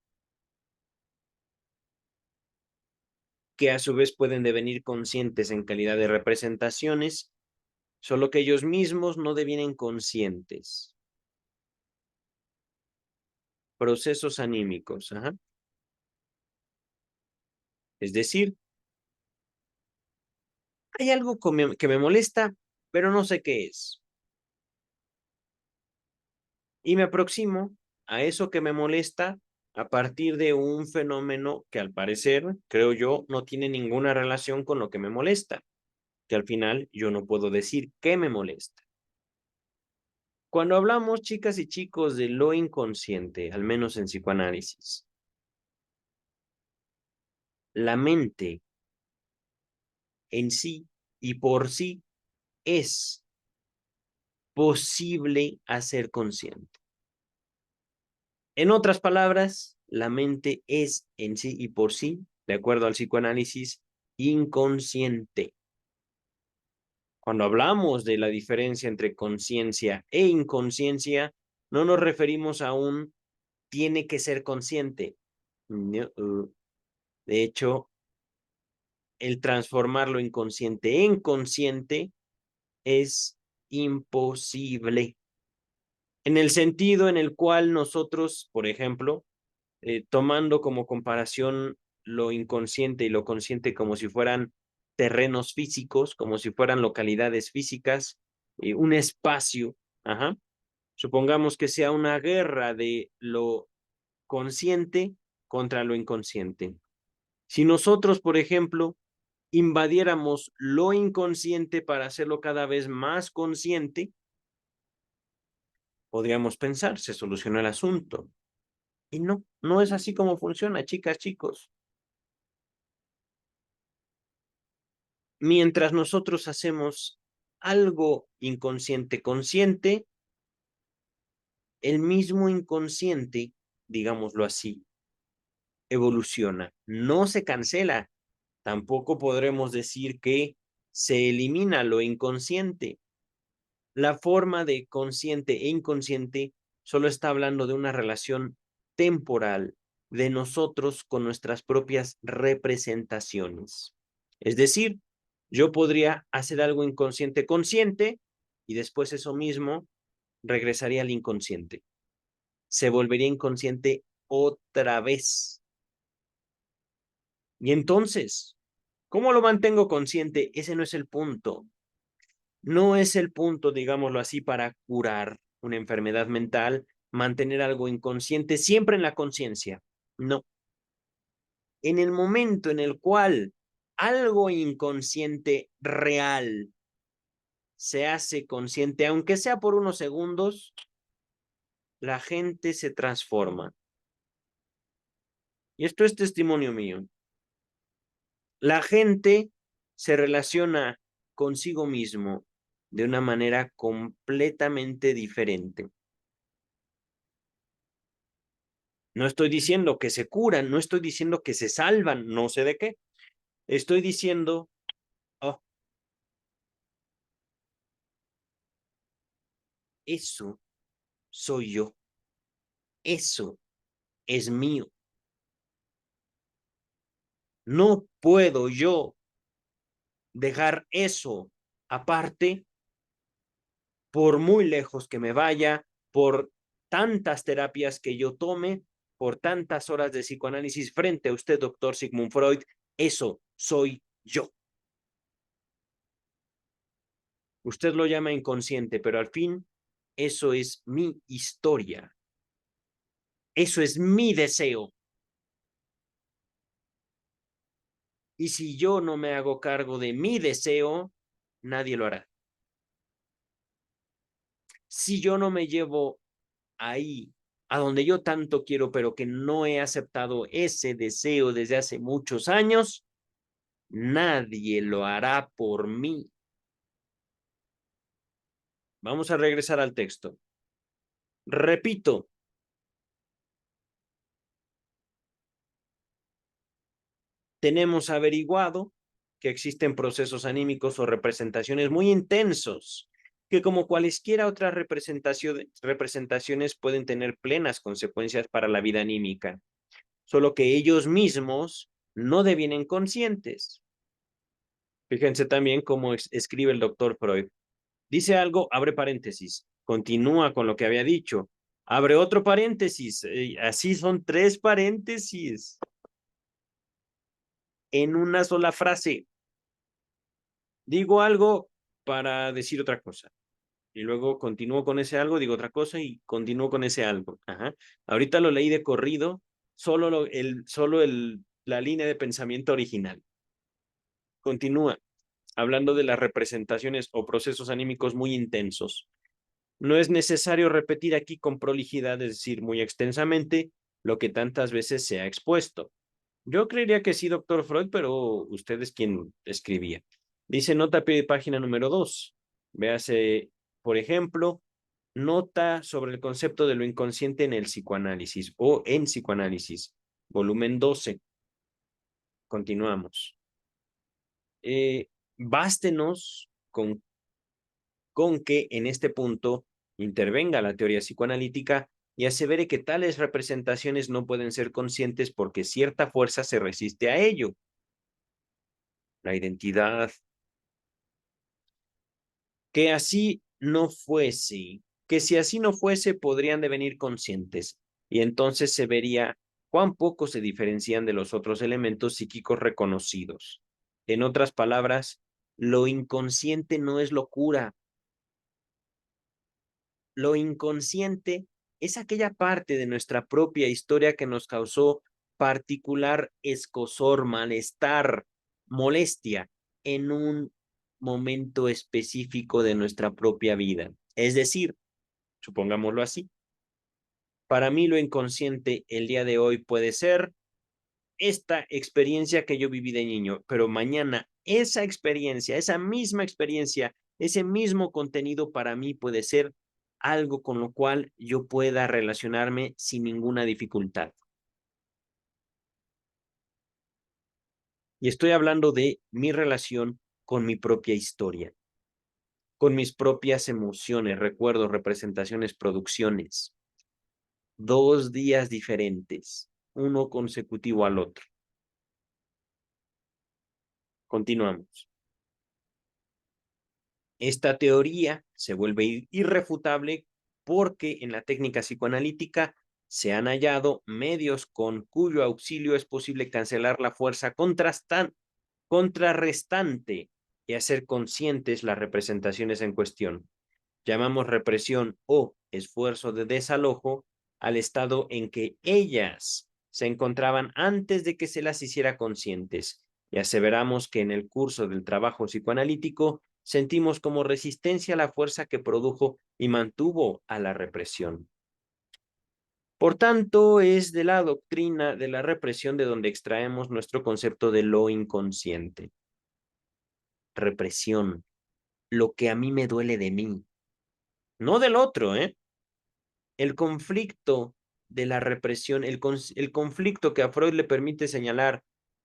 que a su vez pueden devenir conscientes en calidad de representaciones, solo que ellos mismos no devienen conscientes. Procesos anímicos, ajá. Es decir, hay algo que me molesta, pero no sé qué es. Y me aproximo a eso que me molesta a partir de un fenómeno que al parecer, creo yo, no tiene ninguna relación con lo que me molesta, que al final yo no puedo decir qué me molesta. Cuando hablamos, chicas y chicos, de lo inconsciente, al menos en psicoanálisis, la mente en sí y por sí es posible hacer consciente. En otras palabras, la mente es en sí y por sí, de acuerdo al psicoanálisis, inconsciente. Cuando hablamos de la diferencia entre conciencia e inconsciencia, no nos referimos a un tiene que ser consciente. No, de hecho, el transformar lo inconsciente en consciente es imposible. En el sentido en el cual nosotros, por ejemplo, tomando como comparación lo inconsciente y lo consciente como si fueran terrenos físicos, como si fueran localidades físicas, un espacio, ajá. Supongamos que sea una guerra de lo consciente contra lo inconsciente. Si nosotros, por ejemplo, invadiéramos lo inconsciente para hacerlo cada vez más consciente, podríamos pensar, se solucionó el asunto. Y no, no es así como funciona, chicas, chicos. Mientras nosotros hacemos algo inconsciente consciente, el mismo inconsciente, digámoslo así, evoluciona, no se cancela. Tampoco podremos decir que se elimina lo inconsciente. La forma de consciente e inconsciente solo está hablando de una relación temporal de nosotros con nuestras propias representaciones. Es decir, yo podría hacer algo inconsciente consciente y después eso mismo regresaría al inconsciente. Se volvería inconsciente otra vez. Y entonces, ¿cómo lo mantengo consciente? Ese no es el punto. No es el punto, digámoslo así, para curar una enfermedad mental, mantener algo inconsciente siempre en la conciencia. No. En el momento en el cual algo inconsciente real se hace consciente, aunque sea por unos segundos, la gente se transforma. Y esto es testimonio mío. La gente se relaciona consigo mismo de una manera completamente diferente. No estoy diciendo que se curan, no estoy diciendo que se salvan, no sé de qué. Estoy diciendo, oh, eso soy yo, eso es mío. No puedo yo dejar eso aparte por muy lejos que me vaya, por tantas terapias que yo tome, por tantas horas de psicoanálisis frente a usted, doctor Sigmund Freud. Eso soy yo. Usted lo llama inconsciente, pero al fin, eso es mi historia. Eso es mi deseo. Y si yo no me hago cargo de mi deseo, nadie lo hará. Si yo no me llevo ahí, a donde yo tanto quiero, pero que no he aceptado ese deseo desde hace muchos años, nadie lo hará por mí. Vamos a regresar al texto. Repito, tenemos averiguado que existen procesos anímicos o representaciones muy intensos, que como cualesquiera otras representaciones pueden tener plenas consecuencias para la vida anímica, solo que ellos mismos no devienen conscientes. Fíjense también cómo escribe el doctor Freud. Dice algo, abre paréntesis, continúa con lo que había dicho, abre otro paréntesis, así son 3 paréntesis en una sola frase. Digo algo para decir otra cosa. Y luego continúo con ese algo, digo otra cosa y continúo con ese algo. Ajá. Ahorita lo leí de corrido, la línea de pensamiento original. Continúa hablando de las representaciones o procesos anímicos muy intensos. No es necesario repetir aquí con prolijidad, es decir, muy extensamente, lo que tantas veces se ha expuesto. Yo creería que sí, doctor Freud, pero usted es quien escribía. Dice nota a pie de página número 2. Véase, por ejemplo, nota sobre el concepto de lo inconsciente en el psicoanálisis o en psicoanálisis, volumen 12. Continuamos. Bástenos con que en este punto intervenga la teoría psicoanalítica y asevere que tales representaciones no pueden ser conscientes porque cierta fuerza se resiste a ello. La identidad. Que así no fuese, que si así no fuese, podrían devenir conscientes, y entonces se vería cuán poco se diferencian de los otros elementos psíquicos reconocidos. En otras palabras, lo inconsciente no es locura. Lo inconsciente es aquella parte de nuestra propia historia que nos causó particular escozor, malestar, molestia en un momento específico de nuestra propia vida. Es decir, supongámoslo así, para mí lo inconsciente el día de hoy puede ser esta experiencia que yo viví de niño, pero mañana esa experiencia, esa misma experiencia, ese mismo contenido para mí puede ser algo con lo cual yo pueda relacionarme sin ninguna dificultad. Y estoy hablando de mi relación con mi propia historia, con mis propias emociones, recuerdos, representaciones, producciones. 2 días diferentes, uno consecutivo al otro. Continuamos. Esta teoría se vuelve irrefutable porque en la técnica psicoanalítica se han hallado medios con cuyo auxilio es posible cancelar la fuerza contrarrestante y hacer conscientes las representaciones en cuestión. Llamamos represión o esfuerzo de desalojo al estado en que ellas se encontraban antes de que se las hiciera conscientes, y aseveramos que en el curso del trabajo psicoanalítico sentimos como resistencia la fuerza que produjo y mantuvo a la represión. Por tanto, es de la doctrina de la represión de donde extraemos nuestro concepto de lo inconsciente. Represión, lo que a mí me duele de mí, no del otro, ¿eh? El conflicto de la represión, el conflicto que a Freud le permite señalar,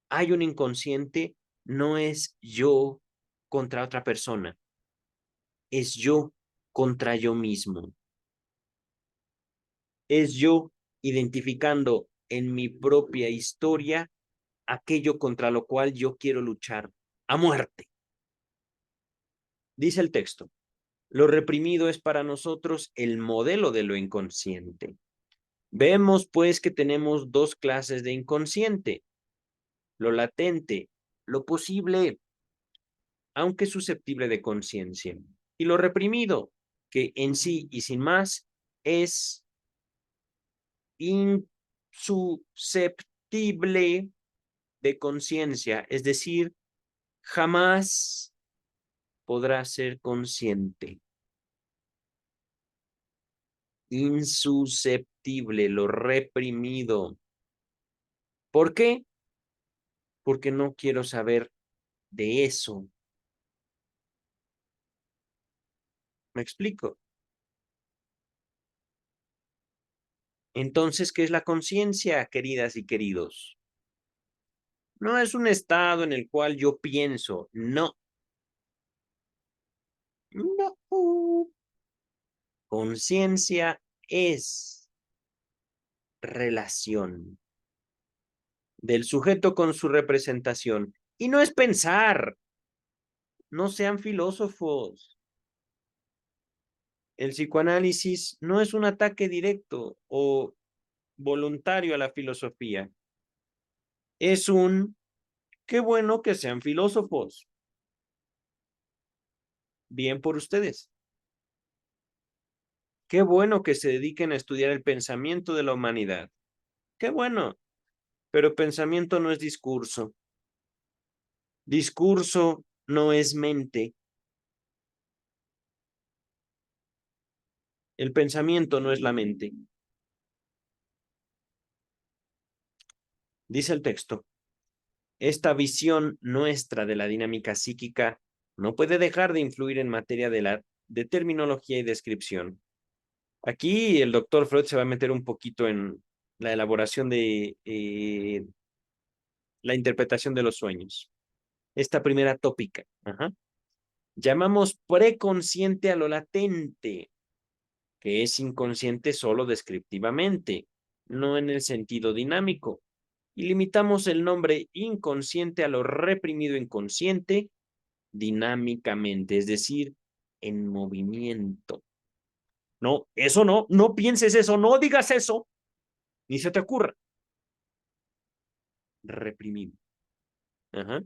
hay un inconsciente, no es yo contra otra persona, es yo contra yo mismo, es yo identificando en mi propia historia aquello contra lo cual yo quiero luchar a muerte. Dice el texto, lo reprimido es para nosotros el modelo de lo inconsciente. Vemos pues que tenemos 2 clases de inconsciente, lo latente, lo posible, aunque susceptible de conciencia, y lo reprimido, que en sí y sin más es insusceptible de conciencia, es decir, jamás podrá ser consciente. Insusceptible, lo reprimido. ¿Por qué? Porque no quiero saber de eso. ¿Me explico? Entonces, ¿qué es la conciencia, queridas y queridos? No es un estado en el cual yo pienso, no, no. Conciencia es relación del sujeto con su representación. Y no es pensar, no sean filósofos. El psicoanálisis no es un ataque directo o voluntario a la filosofía. Es un, qué bueno que sean filósofos. Bien por ustedes. Qué bueno que se dediquen a estudiar el pensamiento de la humanidad. Qué bueno. Pero pensamiento no es discurso. Discurso no es mente. El pensamiento no es la mente. Dice el texto, esta visión nuestra de la dinámica psíquica no puede dejar de influir en materia de terminología y descripción. Aquí el doctor Freud se va a meter un poquito en la elaboración de la interpretación de los sueños. Esta primera tópica. Ajá. Llamamos preconsciente a lo latente, que es inconsciente solo descriptivamente, no en el sentido dinámico. Y limitamos el nombre inconsciente a lo reprimido inconsciente dinámicamente, es decir, en movimiento. No, eso no, no pienses eso, no digas eso, ni se te ocurra. Reprimido. Ajá.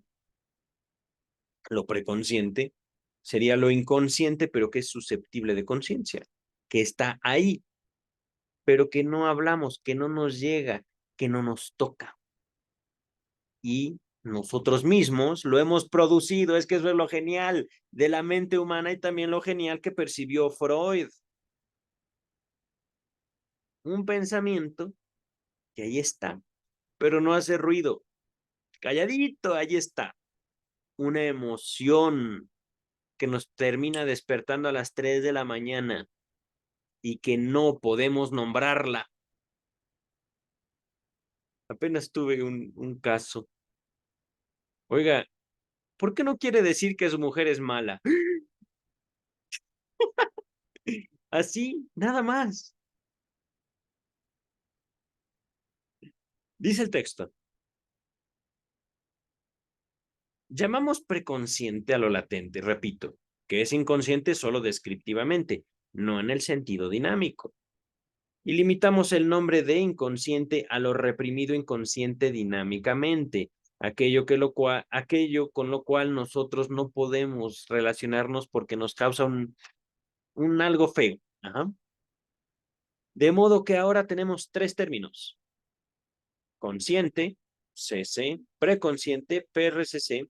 Lo preconsciente sería lo inconsciente, pero que es susceptible de conciencia, que está ahí, pero que no hablamos, que no nos llega, que no nos toca. Y nosotros mismos lo hemos producido, es que eso es lo genial de la mente humana y también lo genial que percibió Freud. Un pensamiento que ahí está, pero no hace ruido, calladito, ahí está. Una emoción que nos termina despertando a las 3 de la mañana y que no podemos nombrarla. Apenas tuve un caso. Oiga, ¿por qué no quiere decir que su mujer es mala? Así, nada más. Dice el texto. Llamamos preconsciente a lo latente, repito, que es inconsciente solo descriptivamente, no en el sentido dinámico. Y limitamos el nombre de inconsciente a lo reprimido inconsciente dinámicamente, aquello con lo cual nosotros no podemos relacionarnos porque nos causa un algo feo. Ajá. De modo que ahora tenemos tres términos: consciente, CC, preconsciente, PRCC,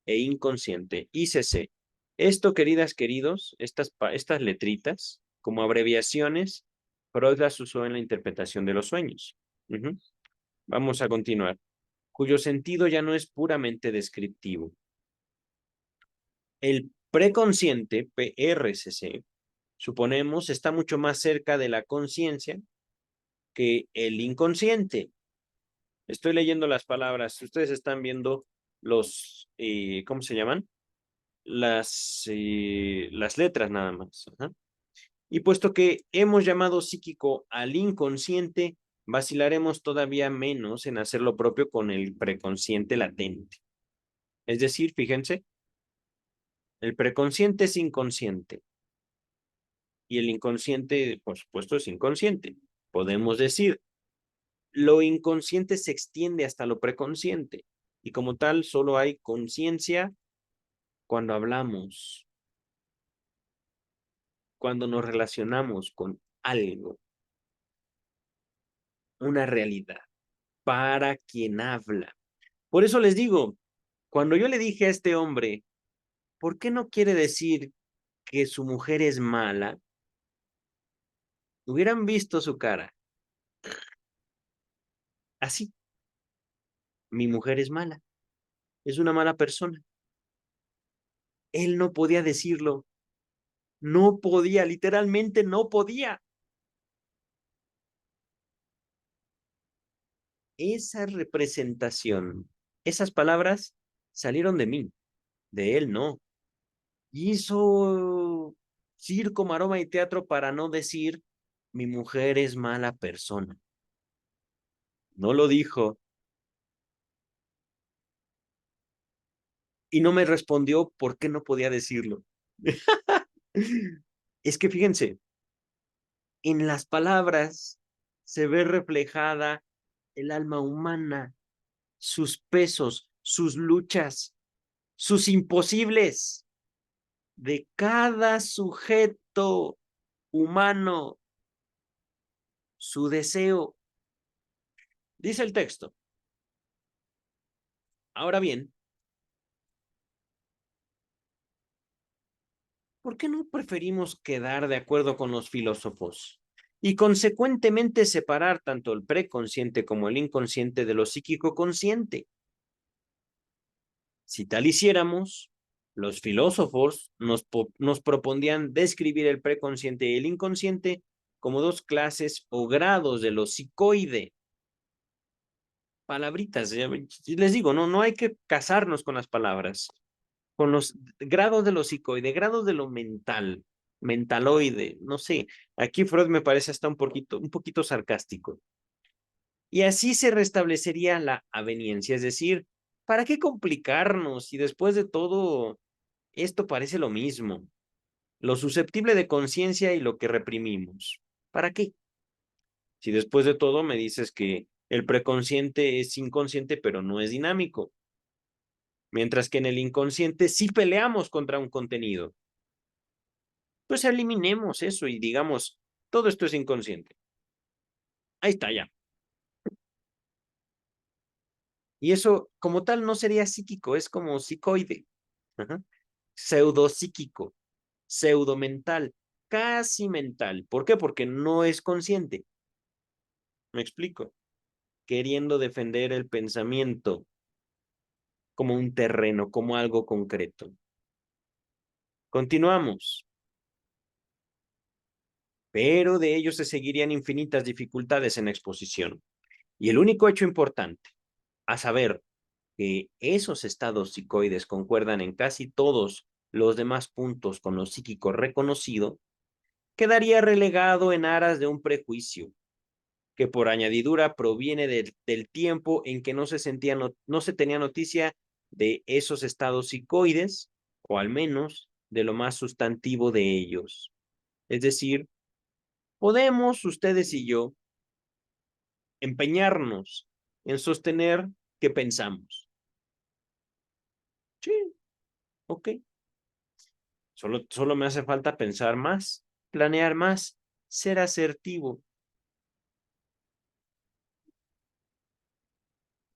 e inconsciente, ICC. Esto, queridas, queridos, estas letritas, como abreviaciones, Freud las usó en la interpretación de los sueños. Vamos a continuar. Cuyo sentido ya no es puramente descriptivo. El preconsciente, PRCC, suponemos, está mucho más cerca de la conciencia que el inconsciente. Estoy leyendo las palabras. Ustedes están viendo ¿cómo se llaman? Las letras nada más. Ajá. Y puesto que hemos llamado psíquico al inconsciente, vacilaremos todavía menos en hacer lo propio con el preconsciente latente. Es decir, fíjense, el preconsciente es inconsciente y el inconsciente, por supuesto, es inconsciente. Podemos decir, lo inconsciente se extiende hasta lo preconsciente y como tal solo hay conciencia cuando hablamos, cuando nos relacionamos con algo, una realidad, para quien habla. Por eso les digo, cuando yo le dije a este hombre, ¿por qué no quiere decir que su mujer es mala? Hubieran visto su cara. Así, mi mujer es mala, es una mala persona. Él no podía decirlo No podía, literalmente no podía. Esa representación, esas palabras salieron de mí, de él no. Hizo circo, maroma y teatro para no decir mi mujer es mala persona. No lo dijo y no me respondió por qué no podía decirlo. Es que fíjense, en las palabras se ve reflejada el alma humana, sus pesos, sus luchas, sus imposibles de cada sujeto humano, su deseo. Dice el texto. Ahora bien, ¿por qué no preferimos quedar de acuerdo con los filósofos y consecuentemente separar tanto el preconsciente como el inconsciente de lo psíquico consciente? Si tal hiciéramos, los filósofos nos propondrían describir el preconsciente y el inconsciente como dos clases o grados de lo psicoide. Palabritas, les digo, no hay que casarnos con las palabras, con los grados de lo psicoide, grados de lo mental, mentaloide, no sé. Aquí Freud me parece hasta un poquito sarcástico. Y así se restablecería la aveniencia, es decir, ¿para qué complicarnos si después de todo esto parece lo mismo? Lo susceptible de conciencia y lo que reprimimos. ¿Para qué? Si después de todo me dices que el preconsciente es inconsciente, pero no es dinámico, mientras que en el inconsciente sí peleamos contra un contenido, pues eliminemos eso y digamos, todo esto es inconsciente. Ahí está ya. Y eso como tal no sería psíquico, es como psicoide, ajá. Pseudo psíquico, pseudo mental, casi mental. ¿Por qué? Porque no es consciente. Me explico. Queriendo defender el pensamiento como un terreno, como algo concreto. Continuamos. Pero de ello se seguirían infinitas dificultades en la exposición. Y el único hecho importante, a saber, que esos estados psicoides concuerdan en casi todos los demás puntos con lo psíquico reconocido, quedaría relegado en aras de un prejuicio que por añadidura proviene del tiempo en que no se tenía noticia de esos estados psicoides, o al menos de lo más sustantivo de ellos. Es decir, podemos, ustedes y yo, empeñarnos en sostener que pensamos. Sí, ok. Solo me hace falta pensar más, planear más, ser asertivo.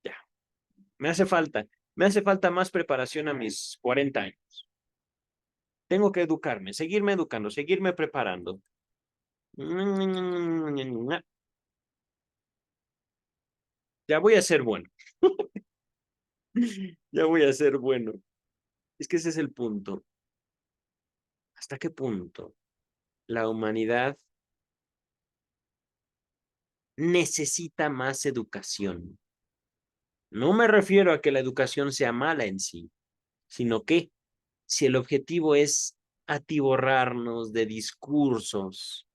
Ya, me hace falta más preparación a mis 40 años. Tengo que educarme, seguirme educando, seguirme preparando. Ya voy a ser bueno, ya voy a ser bueno. Es que ese es el punto. ¿Hasta qué punto la humanidad necesita más educación? No me refiero a que la educación sea mala en sí, sino que si el objetivo es atiborrarnos de discursos,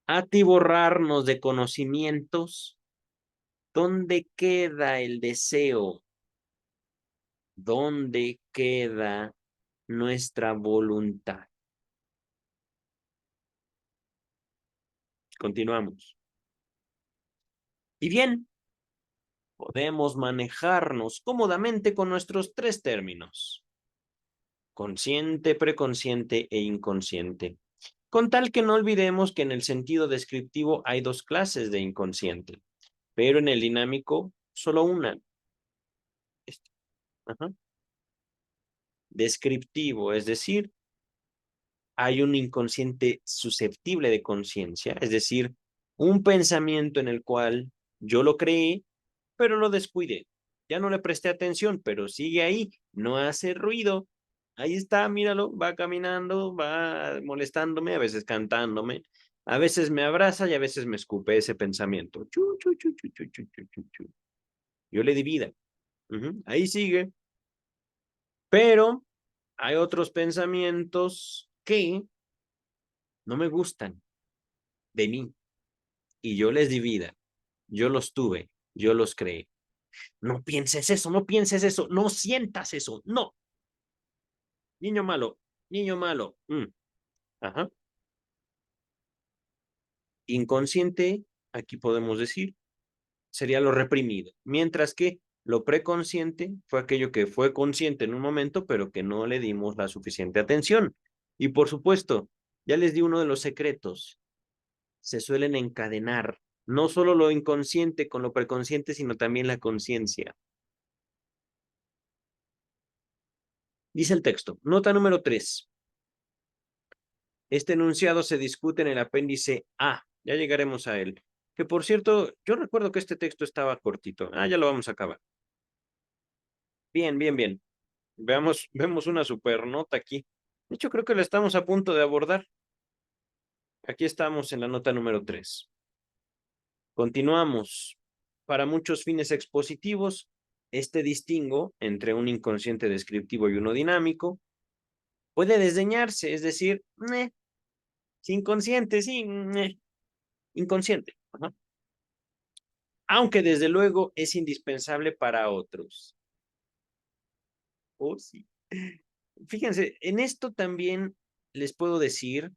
atiborrarnos de conocimientos, ¿dónde queda el deseo? ¿Dónde queda nuestra voluntad? Continuamos. Y bien, podemos manejarnos cómodamente con nuestros tres términos: consciente, preconsciente e inconsciente, con tal que no olvidemos que en el sentido descriptivo hay dos clases de inconsciente, pero en el dinámico solo una. Ajá. Descriptivo, es decir, hay un inconsciente susceptible de conciencia, es decir, un pensamiento en el cual yo lo creé, pero lo descuidé. Ya no le presté atención, pero sigue ahí, no hace ruido, Ahí está, míralo, va caminando, va molestándome, a veces cantándome, a veces me abraza y a veces me escupe ese pensamiento. Chu, chu, chu, chu, chu, chu, chu, chu, chu. Yo le di vida. Ahí sigue. Pero hay otros pensamientos que no me gustan de mí y yo les di vida. Yo los tuve, yo los creé. No pienses eso, no pienses eso, no sientas eso, no. Niño malo, niño malo. Ajá. Inconsciente, aquí podemos decir, sería lo reprimido, mientras que lo preconsciente fue aquello que fue consciente en un momento, pero que no le dimos la suficiente atención. Y por supuesto, ya les di uno de los secretos, se suelen encadenar, no solo lo inconsciente con lo preconsciente, sino también la conciencia. Dice el texto, nota número 3. Este enunciado se discute en el apéndice A, ya llegaremos a él. Que por cierto, yo recuerdo que este texto estaba cortito. Ya lo vamos a acabar. Bien, bien, bien. Vemos una super nota aquí. De hecho, creo que la estamos a punto de abordar. Aquí estamos en la nota número 3. Continuamos. Para muchos fines expositivos, este distingo entre un inconsciente descriptivo y uno dinámico puede desdeñarse, es decir, inconsciente, sí, inconsciente. Ajá. Aunque desde luego es indispensable para otros. Oh, sí. Fíjense, en esto también les puedo decir,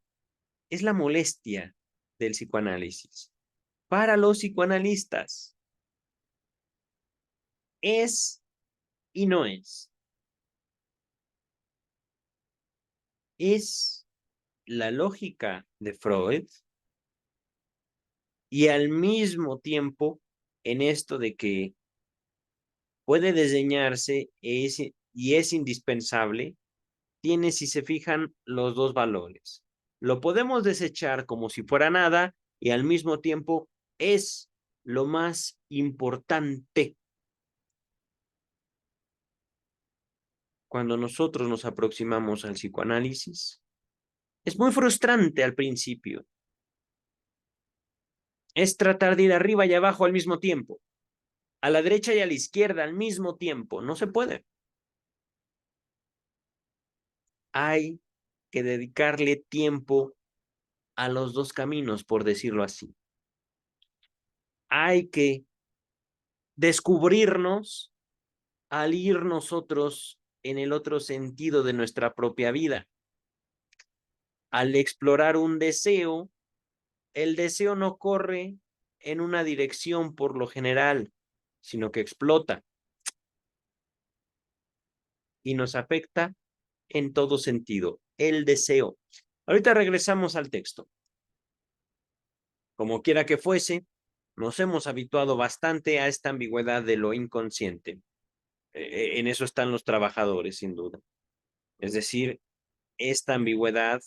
es la molestia del psicoanálisis. Para los psicoanalistas, es y no es. Es la lógica de Freud y al mismo tiempo en esto de que puede desdeñarse y es indispensable, tiene, si se fijan, los dos valores. Lo podemos desechar como si fuera nada y al mismo tiempo es lo más importante. Cuando nosotros nos aproximamos al psicoanálisis, es muy frustrante al principio. Es tratar de ir arriba y abajo al mismo tiempo, a la derecha y a la izquierda al mismo tiempo. No se puede. Hay que dedicarle tiempo a los dos caminos, por decirlo así. Hay que descubrirnos al ir nosotros en el otro sentido de nuestra propia vida. Al explorar un deseo, el deseo no corre en una dirección por lo general, sino que explota y nos afecta en todo sentido. El deseo. Ahorita regresamos al texto. Como quiera que fuese, nos hemos habituado bastante a esta ambigüedad de lo inconsciente. En eso están los trabajadores, sin duda. Es decir, esta ambigüedad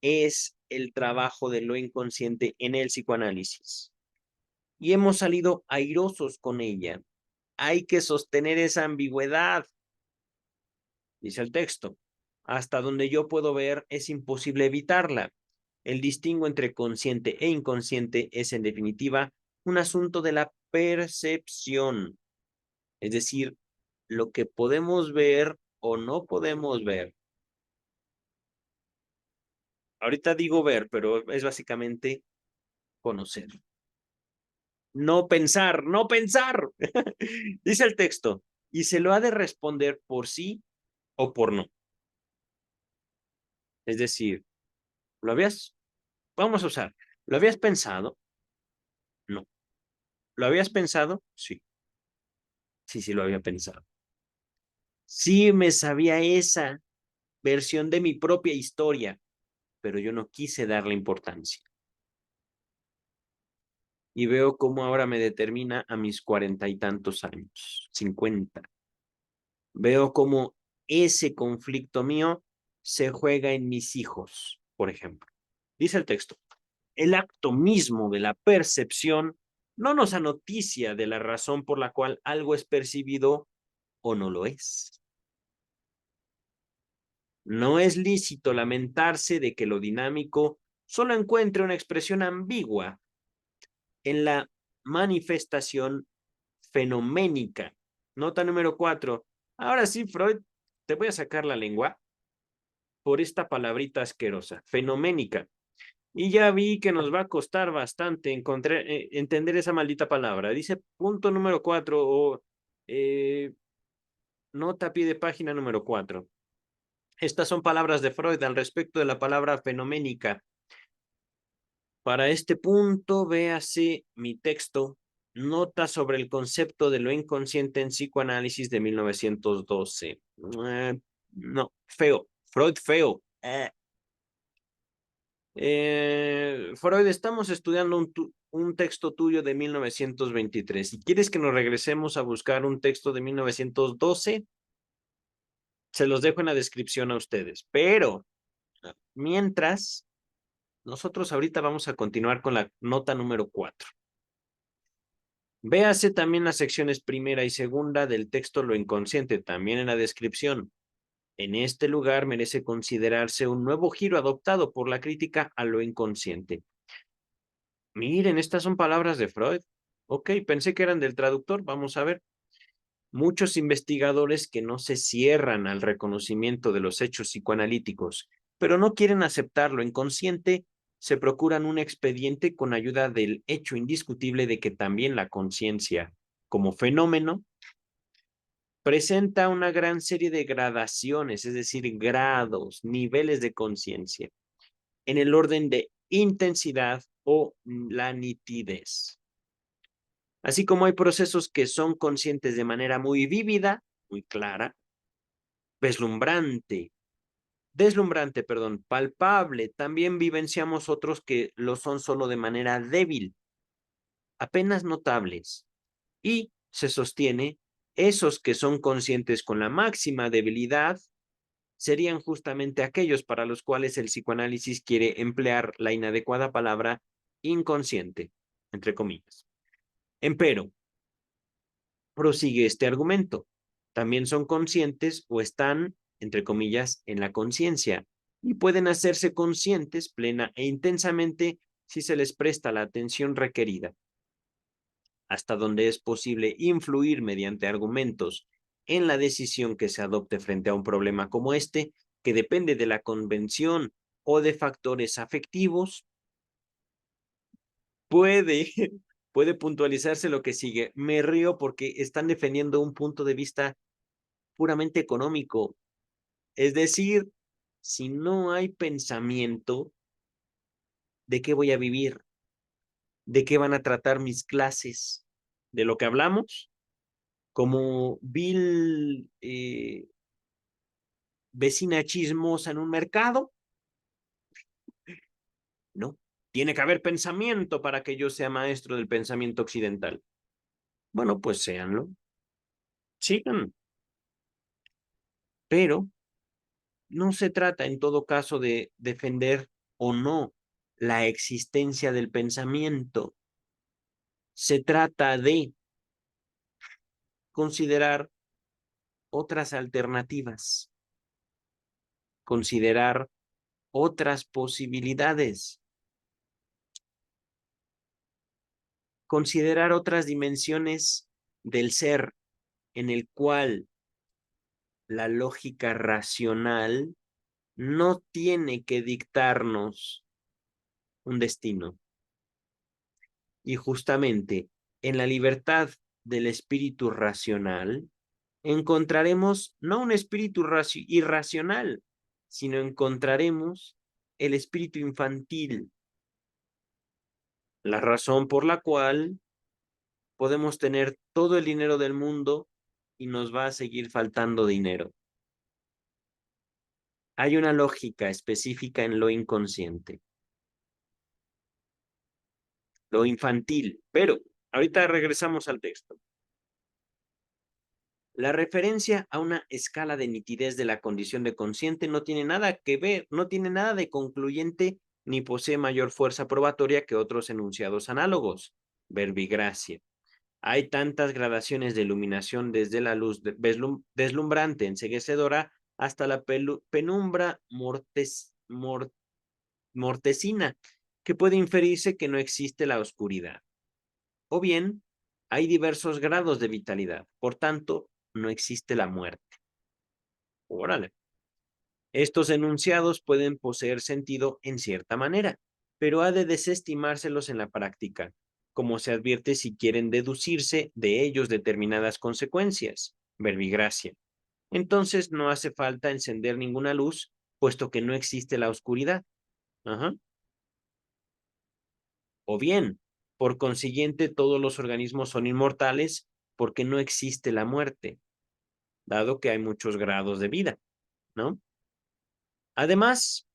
es el trabajo de lo inconsciente en el psicoanálisis. Y hemos salido airosos con ella. Hay que sostener esa ambigüedad, dice el texto. Hasta donde yo puedo ver, es imposible evitarla. El distingo entre consciente e inconsciente es, en definitiva, un asunto de la percepción, es decir, lo que podemos ver o no podemos ver. Ahorita digo ver, pero es básicamente conocer. No pensar, no pensar. Dice el texto, y se lo ha de responder por sí o por no. Es decir, ¿lo habías? Vamos a usar, ¿lo habías pensado? No. ¿Lo habías pensado? Sí. Sí, sí, lo había pensado. Sí, me sabía esa versión de mi propia historia, pero yo no quise darle importancia. Y veo cómo ahora me determina a mis 40 y tantos años, 50. Veo cómo ese conflicto mío se juega en mis hijos, por ejemplo. Dice el texto, el acto mismo de la percepción no nos da noticia de la razón por la cual algo es percibido o no lo es. No es lícito lamentarse de que lo dinámico solo encuentre una expresión ambigua en la manifestación fenoménica. Nota número 4. Ahora sí, Freud, te voy a sacar la lengua por esta palabrita asquerosa, fenoménica. Y ya vi que nos va a costar bastante entender esa maldita palabra. Dice punto número 4 o nota a pie de página número 4. Estas son palabras de Freud al respecto de la palabra fenoménica. Para este punto, véase mi texto, Nota sobre el concepto de lo inconsciente en psicoanálisis de 1912. No, feo. Freud feo. Freud, estamos estudiando un texto tuyo de 1923. Si quieres que nos regresemos a buscar un texto de 1912, se los dejo en la descripción a ustedes. Pero, mientras, nosotros ahorita vamos a continuar con la nota número 4. Véase también las secciones primera y segunda del texto Lo Inconsciente, también en la descripción. En este lugar merece considerarse un nuevo giro adoptado por la crítica a lo inconsciente. Miren, estas son palabras de Freud. Ok, pensé que eran del traductor, vamos a ver. Muchos investigadores que no se cierran al reconocimiento de los hechos psicoanalíticos, pero no quieren aceptar lo inconsciente, se procuran un expediente con ayuda del hecho indiscutible de que también la conciencia, como fenómeno, presenta una gran serie de gradaciones, es decir, grados, niveles de conciencia, en el orden de intensidad o la nitidez. Así como hay procesos que son conscientes de manera muy vívida, muy clara, palpable, también vivenciamos otros que lo son solo de manera débil, apenas notables, y se sostiene, esos que son conscientes con la máxima debilidad serían justamente aquellos para los cuales el psicoanálisis quiere emplear la inadecuada palabra inconsciente, entre comillas. Empero, prosigue este argumento, también son conscientes o están, entre comillas, en la conciencia y pueden hacerse conscientes plena e intensamente si se les presta la atención requerida. Hasta donde es posible influir mediante argumentos en la decisión que se adopte frente a un problema como este, que depende de la convención o de factores afectivos, puede, puede puntualizarse lo que sigue. Me río porque están defendiendo un punto de vista puramente económico. Es decir, si no hay pensamiento, ¿de qué voy a vivir? ¿De qué van a tratar mis clases? ¿De lo que hablamos? Como vil vecina chismosa en un mercado. No, tiene que haber pensamiento para que yo sea maestro del pensamiento occidental. Bueno, pues séanlo, sigan, pero no se trata en todo caso de defender o no la existencia del pensamiento. Se trata de considerar otras alternativas, considerar otras posibilidades, considerar otras dimensiones del ser en el cual la lógica racional no tiene que dictarnos un destino. Y justamente en la libertad del espíritu racional encontraremos no un espíritu irracional, sino encontraremos el espíritu infantil, la razón por la cual podemos tener todo el dinero del mundo y nos va a seguir faltando dinero. Hay una lógica específica en lo inconsciente, lo infantil, pero ahorita regresamos al texto. La referencia a una escala de nitidez de la condición de consciente no tiene nada que ver, no tiene nada de concluyente ni posee mayor fuerza probatoria que otros enunciados análogos. Verbigracia. Hay tantas gradaciones de iluminación desde la luz deslumbrante, enceguecedora, hasta la penumbra mortecina, que puede inferirse que no existe la oscuridad. O bien, hay diversos grados de vitalidad, por tanto, no existe la muerte. Órale. Estos enunciados pueden poseer sentido en cierta manera, pero ha de desestimárselos en la práctica, como se advierte si quieren deducirse de ellos determinadas consecuencias. Verbigracia. Entonces no hace falta encender ninguna luz, puesto que no existe la oscuridad. Ajá. O bien, por consiguiente, todos los organismos son inmortales porque no existe la muerte, dado que hay muchos grados de vida, ¿no? Además,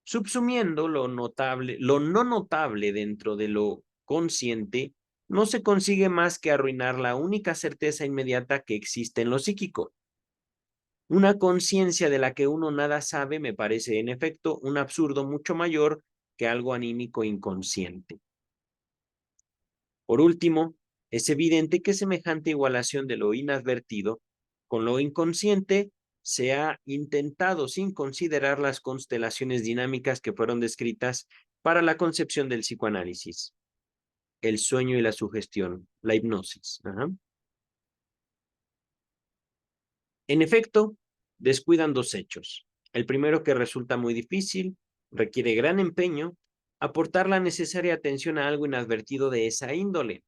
subsumiendo lo notable, lo no notable dentro de lo consciente, no se consigue más que arruinar la única certeza inmediata que existe en lo psíquico. Una conciencia de la que uno nada sabe me parece, en efecto, un absurdo mucho mayor que algo anímico inconsciente. Por último, es evidente que semejante igualación de lo inadvertido con lo inconsciente se ha intentado sin considerar las constelaciones dinámicas que fueron descritas para la concepción del psicoanálisis, el sueño y la sugestión, la hipnosis. Ajá. En efecto, descuidan dos hechos. El primero, que resulta muy difícil, requiere gran empeño, aportar la necesaria atención a algo inadvertido de esa índole.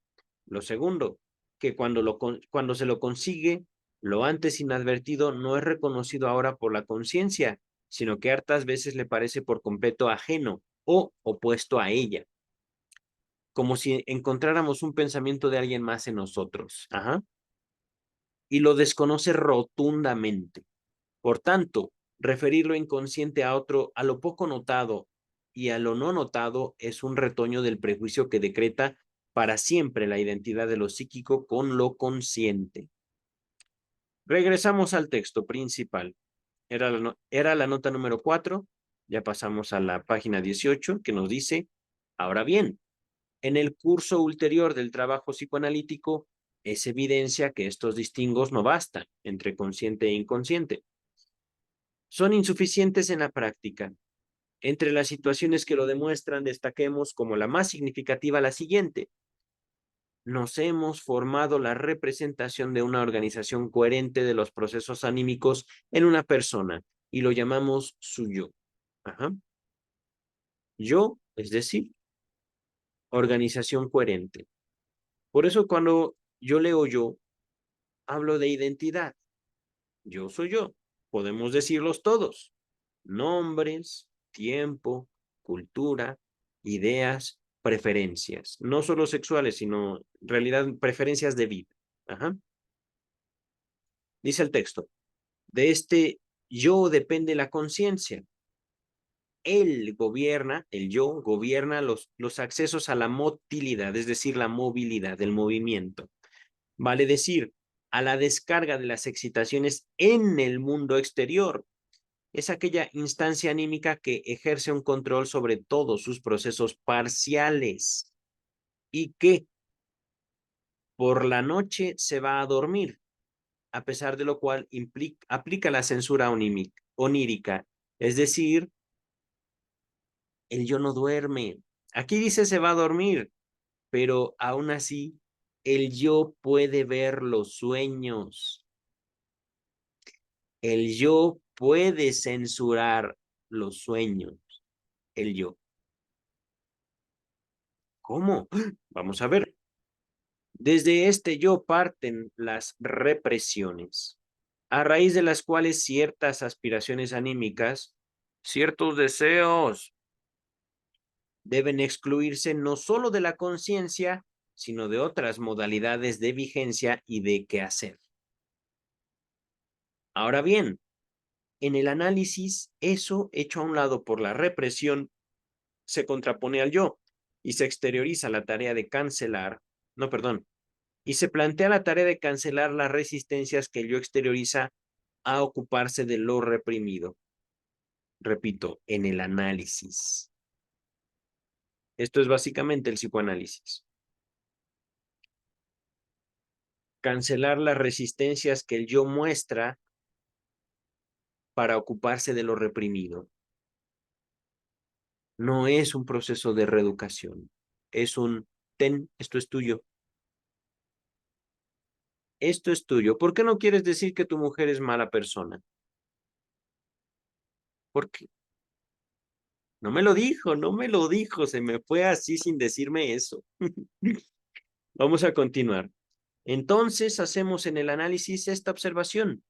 Lo segundo, que cuando se lo consigue, lo antes inadvertido no es reconocido ahora por la conciencia, sino que hartas veces le parece por completo ajeno o opuesto a ella, como si encontráramos un pensamiento de alguien más en nosotros. Ajá. Y lo desconoce rotundamente. Por tanto, referir lo inconsciente a otro, a lo poco notado y a lo no notado, es un retoño del prejuicio que decreta para siempre la identidad de lo psíquico con lo consciente. Regresamos al texto principal. Era la nota número 4. Ya pasamos a la página 18, que nos dice: ahora bien, en el curso ulterior del trabajo psicoanalítico es evidencia que estos distingos no bastan entre consciente e inconsciente. Son insuficientes en la práctica. Entre las situaciones que lo demuestran, destaquemos como la más significativa la siguiente: nos hemos formado la representación de una organización coherente de los procesos anímicos en una persona y lo llamamos su yo. Ajá. Yo, es decir, organización coherente. Por eso cuando yo leo yo, hablo de identidad. Yo soy yo. Podemos decirlos todos: nombres, tiempo, cultura, ideas, preferencias, no solo sexuales, sino en realidad preferencias de vida. Ajá. Dice el texto: de este yo depende la conciencia. El yo gobierna los accesos a la motilidad, es decir, la movilidad, el movimiento. Vale decir, a la descarga de las excitaciones en el mundo exterior. Es aquella instancia anímica que ejerce un control sobre todos sus procesos parciales y que por la noche se va a dormir, a pesar de lo cual aplica la censura onírica, es decir, el yo no duerme. Aquí dice se va a dormir, pero aún así el yo puede ver los sueños, el yo puede censurar los sueños, el yo. ¿Cómo? Vamos a ver. Desde este yo parten las represiones, a raíz de las cuales ciertas aspiraciones anímicas, ciertos deseos, deben excluirse no solo de la conciencia, sino de otras modalidades de vigencia y de quehacer. Ahora bien, en el análisis, eso hecho a un lado por la represión se contrapone al yo y se exterioriza la tarea de cancelar, no, perdón, y se plantea la tarea de cancelar las resistencias que el yo exterioriza a ocuparse de lo reprimido. Repito, en el análisis. Esto es básicamente el psicoanálisis. Cancelar las resistencias que el yo muestra para ocuparse de lo reprimido. No es un proceso de reeducación, es un, ten, esto es tuyo. Esto es tuyo. ¿Por qué no quieres decir que tu mujer es mala persona? Porque no me lo dijo, no me lo dijo, se me fue así sin decirme eso. Vamos a continuar. Entonces hacemos en el análisis esta observación.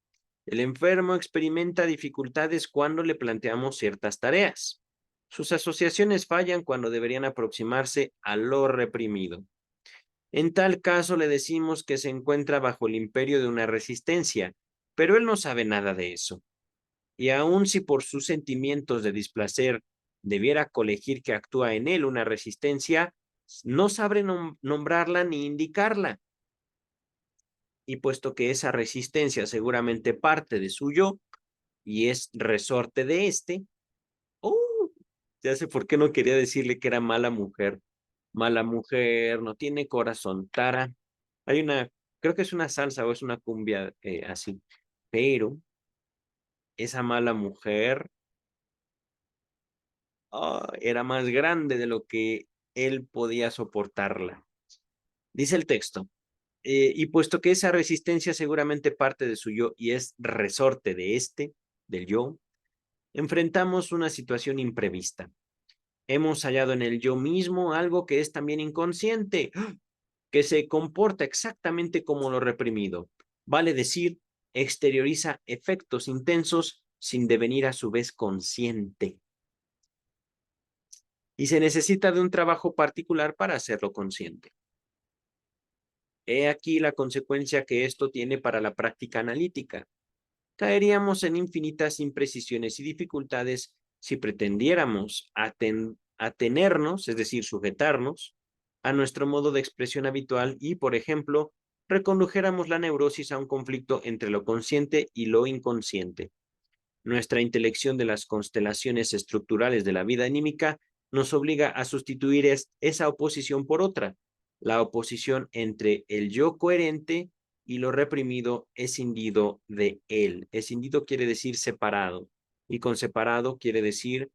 El enfermo experimenta dificultades cuando le planteamos ciertas tareas. Sus asociaciones fallan cuando deberían aproximarse a lo reprimido. En tal caso le decimos que se encuentra bajo el imperio de una resistencia, pero él no sabe nada de eso. Y aun si por sus sentimientos de displacer debiera colegir que actúa en él una resistencia, no sabe nombrarla ni indicarla. Y puesto que esa resistencia seguramente parte de su yo y es resorte de este, oh, ya sé por qué no quería decirle que era mala mujer. Mala mujer, no tiene corazón, Tara. Hay una, creo que es una salsa o es una cumbia así, pero esa mala mujer era más grande de lo que él podía soportarla. Dice el texto, y puesto que esa resistencia seguramente parte de su yo y es resorte de este, del yo, enfrentamos una situación imprevista. Hemos hallado en el yo mismo algo que es también inconsciente, que se comporta exactamente como lo reprimido. Vale decir, exterioriza efectos intensos sin devenir a su vez consciente. Y se necesita de un trabajo particular para hacerlo consciente. He aquí la consecuencia que esto tiene para la práctica analítica. Caeríamos en infinitas imprecisiones y dificultades si pretendiéramos atenernos, es decir, sujetarnos, a nuestro modo de expresión habitual y, por ejemplo, recondujéramos la neurosis a un conflicto entre lo consciente y lo inconsciente. Nuestra intelección de las constelaciones estructurales de la vida anímica nos obliga a sustituir esa oposición por otra, la oposición entre el yo coherente y lo reprimido escindido de él. Escindido quiere decir separado, y con separado quiere decir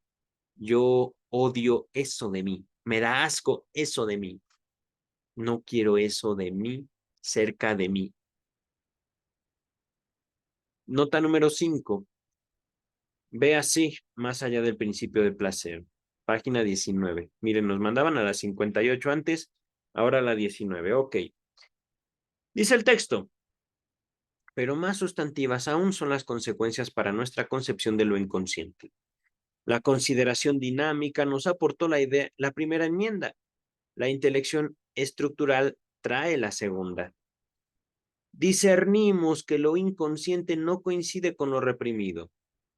yo odio eso de mí, me da asco eso de mí, no quiero eso de mí cerca de mí. Nota número 5. Ve así, más allá del principio de placer. Página 19. Miren, nos mandaban a la 58 antes, ahora a la 19. Ok. Dice el texto, pero más sustantivas aún son las consecuencias para nuestra concepción de lo inconsciente. La consideración dinámica nos aportó la primera enmienda. La intelección estructural trae la segunda. Discernimos que lo inconsciente no coincide con lo reprimido.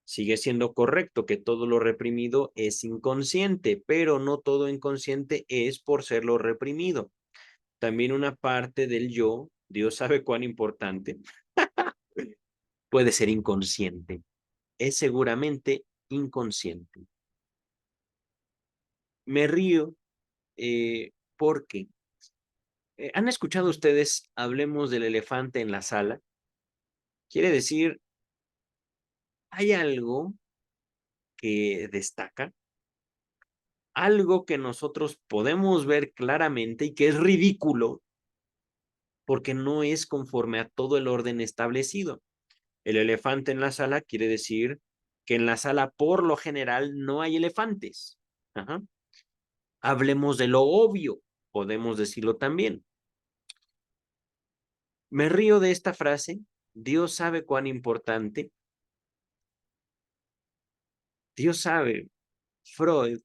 Sigue siendo correcto que todo lo reprimido es inconsciente, pero no todo inconsciente es por ser lo reprimido. También una parte del yo, Dios sabe cuán importante, puede ser inconsciente. Es seguramente inconsciente. Me río porque ¿han escuchado ustedes, hablemos del elefante en la sala? Quiere decir, hay algo que destaca, algo que nosotros podemos ver claramente y que es ridículo porque no es conforme a todo el orden establecido. El elefante en la sala quiere decir que en la sala por lo general no hay elefantes. Ajá. Hablemos de lo obvio, podemos decirlo también. Me río de esta frase, Dios sabe cuán importante. Dios sabe, Freud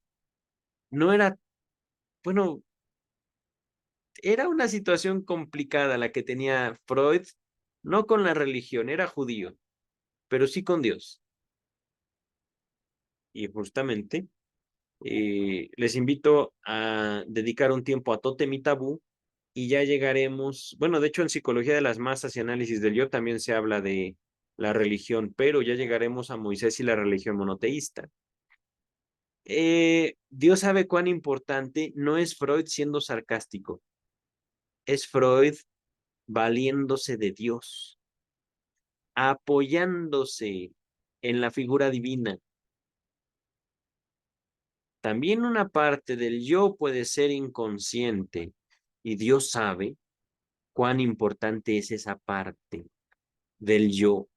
no era, bueno, era una situación complicada la que tenía Freud, no con la religión, era judío, pero sí con Dios. Y justamente les invito a dedicar un tiempo a Tótem y Tabú y ya llegaremos, bueno, de hecho en Psicología de las Masas y Análisis del Yo también se habla de la religión, pero ya llegaremos a Moisés y la religión monoteísta. Dios sabe cuán importante, no es Freud siendo sarcástico, es Freud valiéndose de Dios, apoyándose. en la figura divina. También una parte del yo puede ser inconsciente y Dios sabe cuán importante es esa parte del yo,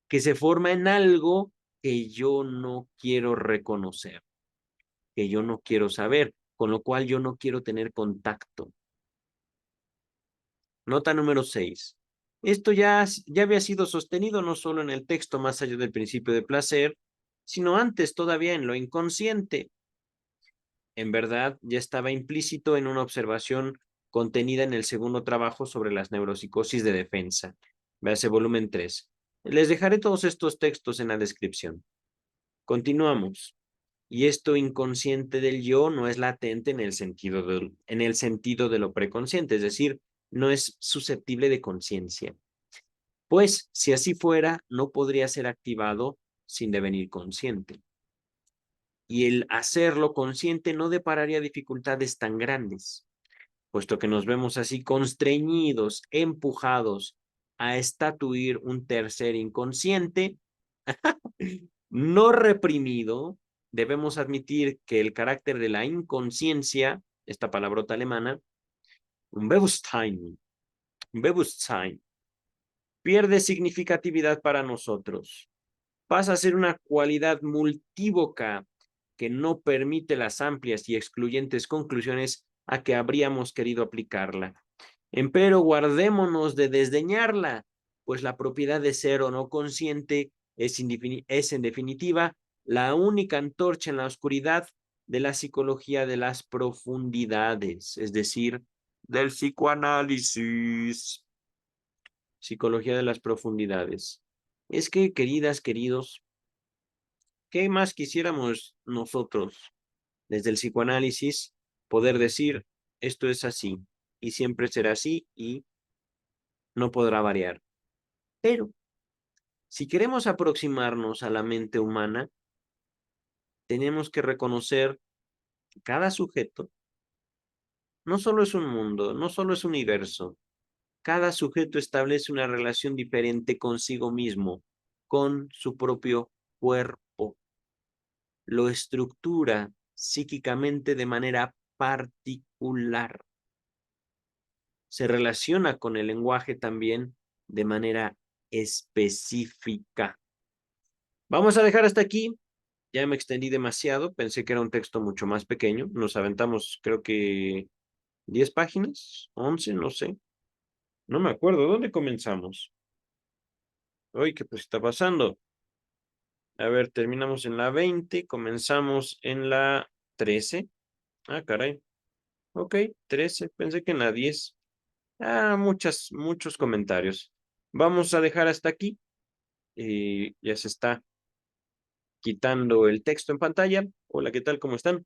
que se forma en algo que yo no quiero reconocer, que yo no quiero saber, con lo cual yo no quiero tener contacto. Nota número 6. Esto ya había sido sostenido no solo en el texto más allá del principio de placer, sino antes todavía en lo inconsciente. En verdad, ya estaba implícito en una observación contenida en el segundo trabajo sobre las neuropsicosis de defensa. Véase volumen 3. Les dejaré todos estos textos en la descripción. Continuamos. Y esto inconsciente del yo no es latente en el sentido de lo preconsciente, es decir, no es susceptible de conciencia. Pues, si así fuera, no podría ser activado sin devenir consciente. Y el hacerlo consciente no depararía dificultades tan grandes, puesto que nos vemos así constreñidos, empujados a estatuir un tercer inconsciente no reprimido. Debemos admitir que el carácter de la inconsciencia, esta palabrota alemana, Bewusstsein, pierde significatividad para nosotros. Pasa a ser una cualidad multívoca que no permite las amplias y excluyentes conclusiones a que habríamos querido aplicarla. Empero guardémonos de desdeñarla, pues la propiedad de ser o no consciente es en definitiva la única antorcha en la oscuridad de la psicología de las profundidades, es decir, del psicoanálisis. Psicología de las profundidades. Es que, queridas, queridos, ¿qué más quisiéramos nosotros desde el psicoanálisis poder decir esto es así y siempre será así y no podrá variar? Pero si queremos aproximarnos a la mente humana, tenemos que reconocer que cada sujeto no solo es un mundo, no solo es un universo. Cada sujeto establece una relación diferente consigo mismo, con su propio cuerpo. Lo estructura psíquicamente de manera particular. Se relaciona con el lenguaje también de manera específica. Vamos a dejar hasta aquí. Ya me extendí demasiado. Pensé que era un texto mucho más pequeño. Nos aventamos, creo que 10 páginas, 11, no sé. No me acuerdo. ¿Dónde comenzamos? Uy, ¿qué pues está pasando? A ver, terminamos en la 20, comenzamos en la 13. Ah, caray. Ok, 13. Pensé que en la 10. Ah, muchos comentarios. Vamos a dejar hasta aquí. Ya se está quitando el texto en pantalla. Hola, ¿qué tal? ¿Cómo están?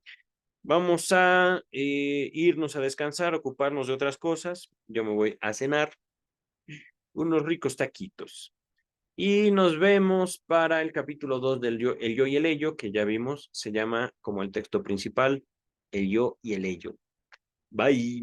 Vamos a irnos a descansar, ocuparnos de otras cosas. Yo me voy a cenar unos ricos taquitos. Y nos vemos para el capítulo 2 del yo, el yo y el ello, que ya vimos, se llama como el texto principal, el yo y el ello. Bye.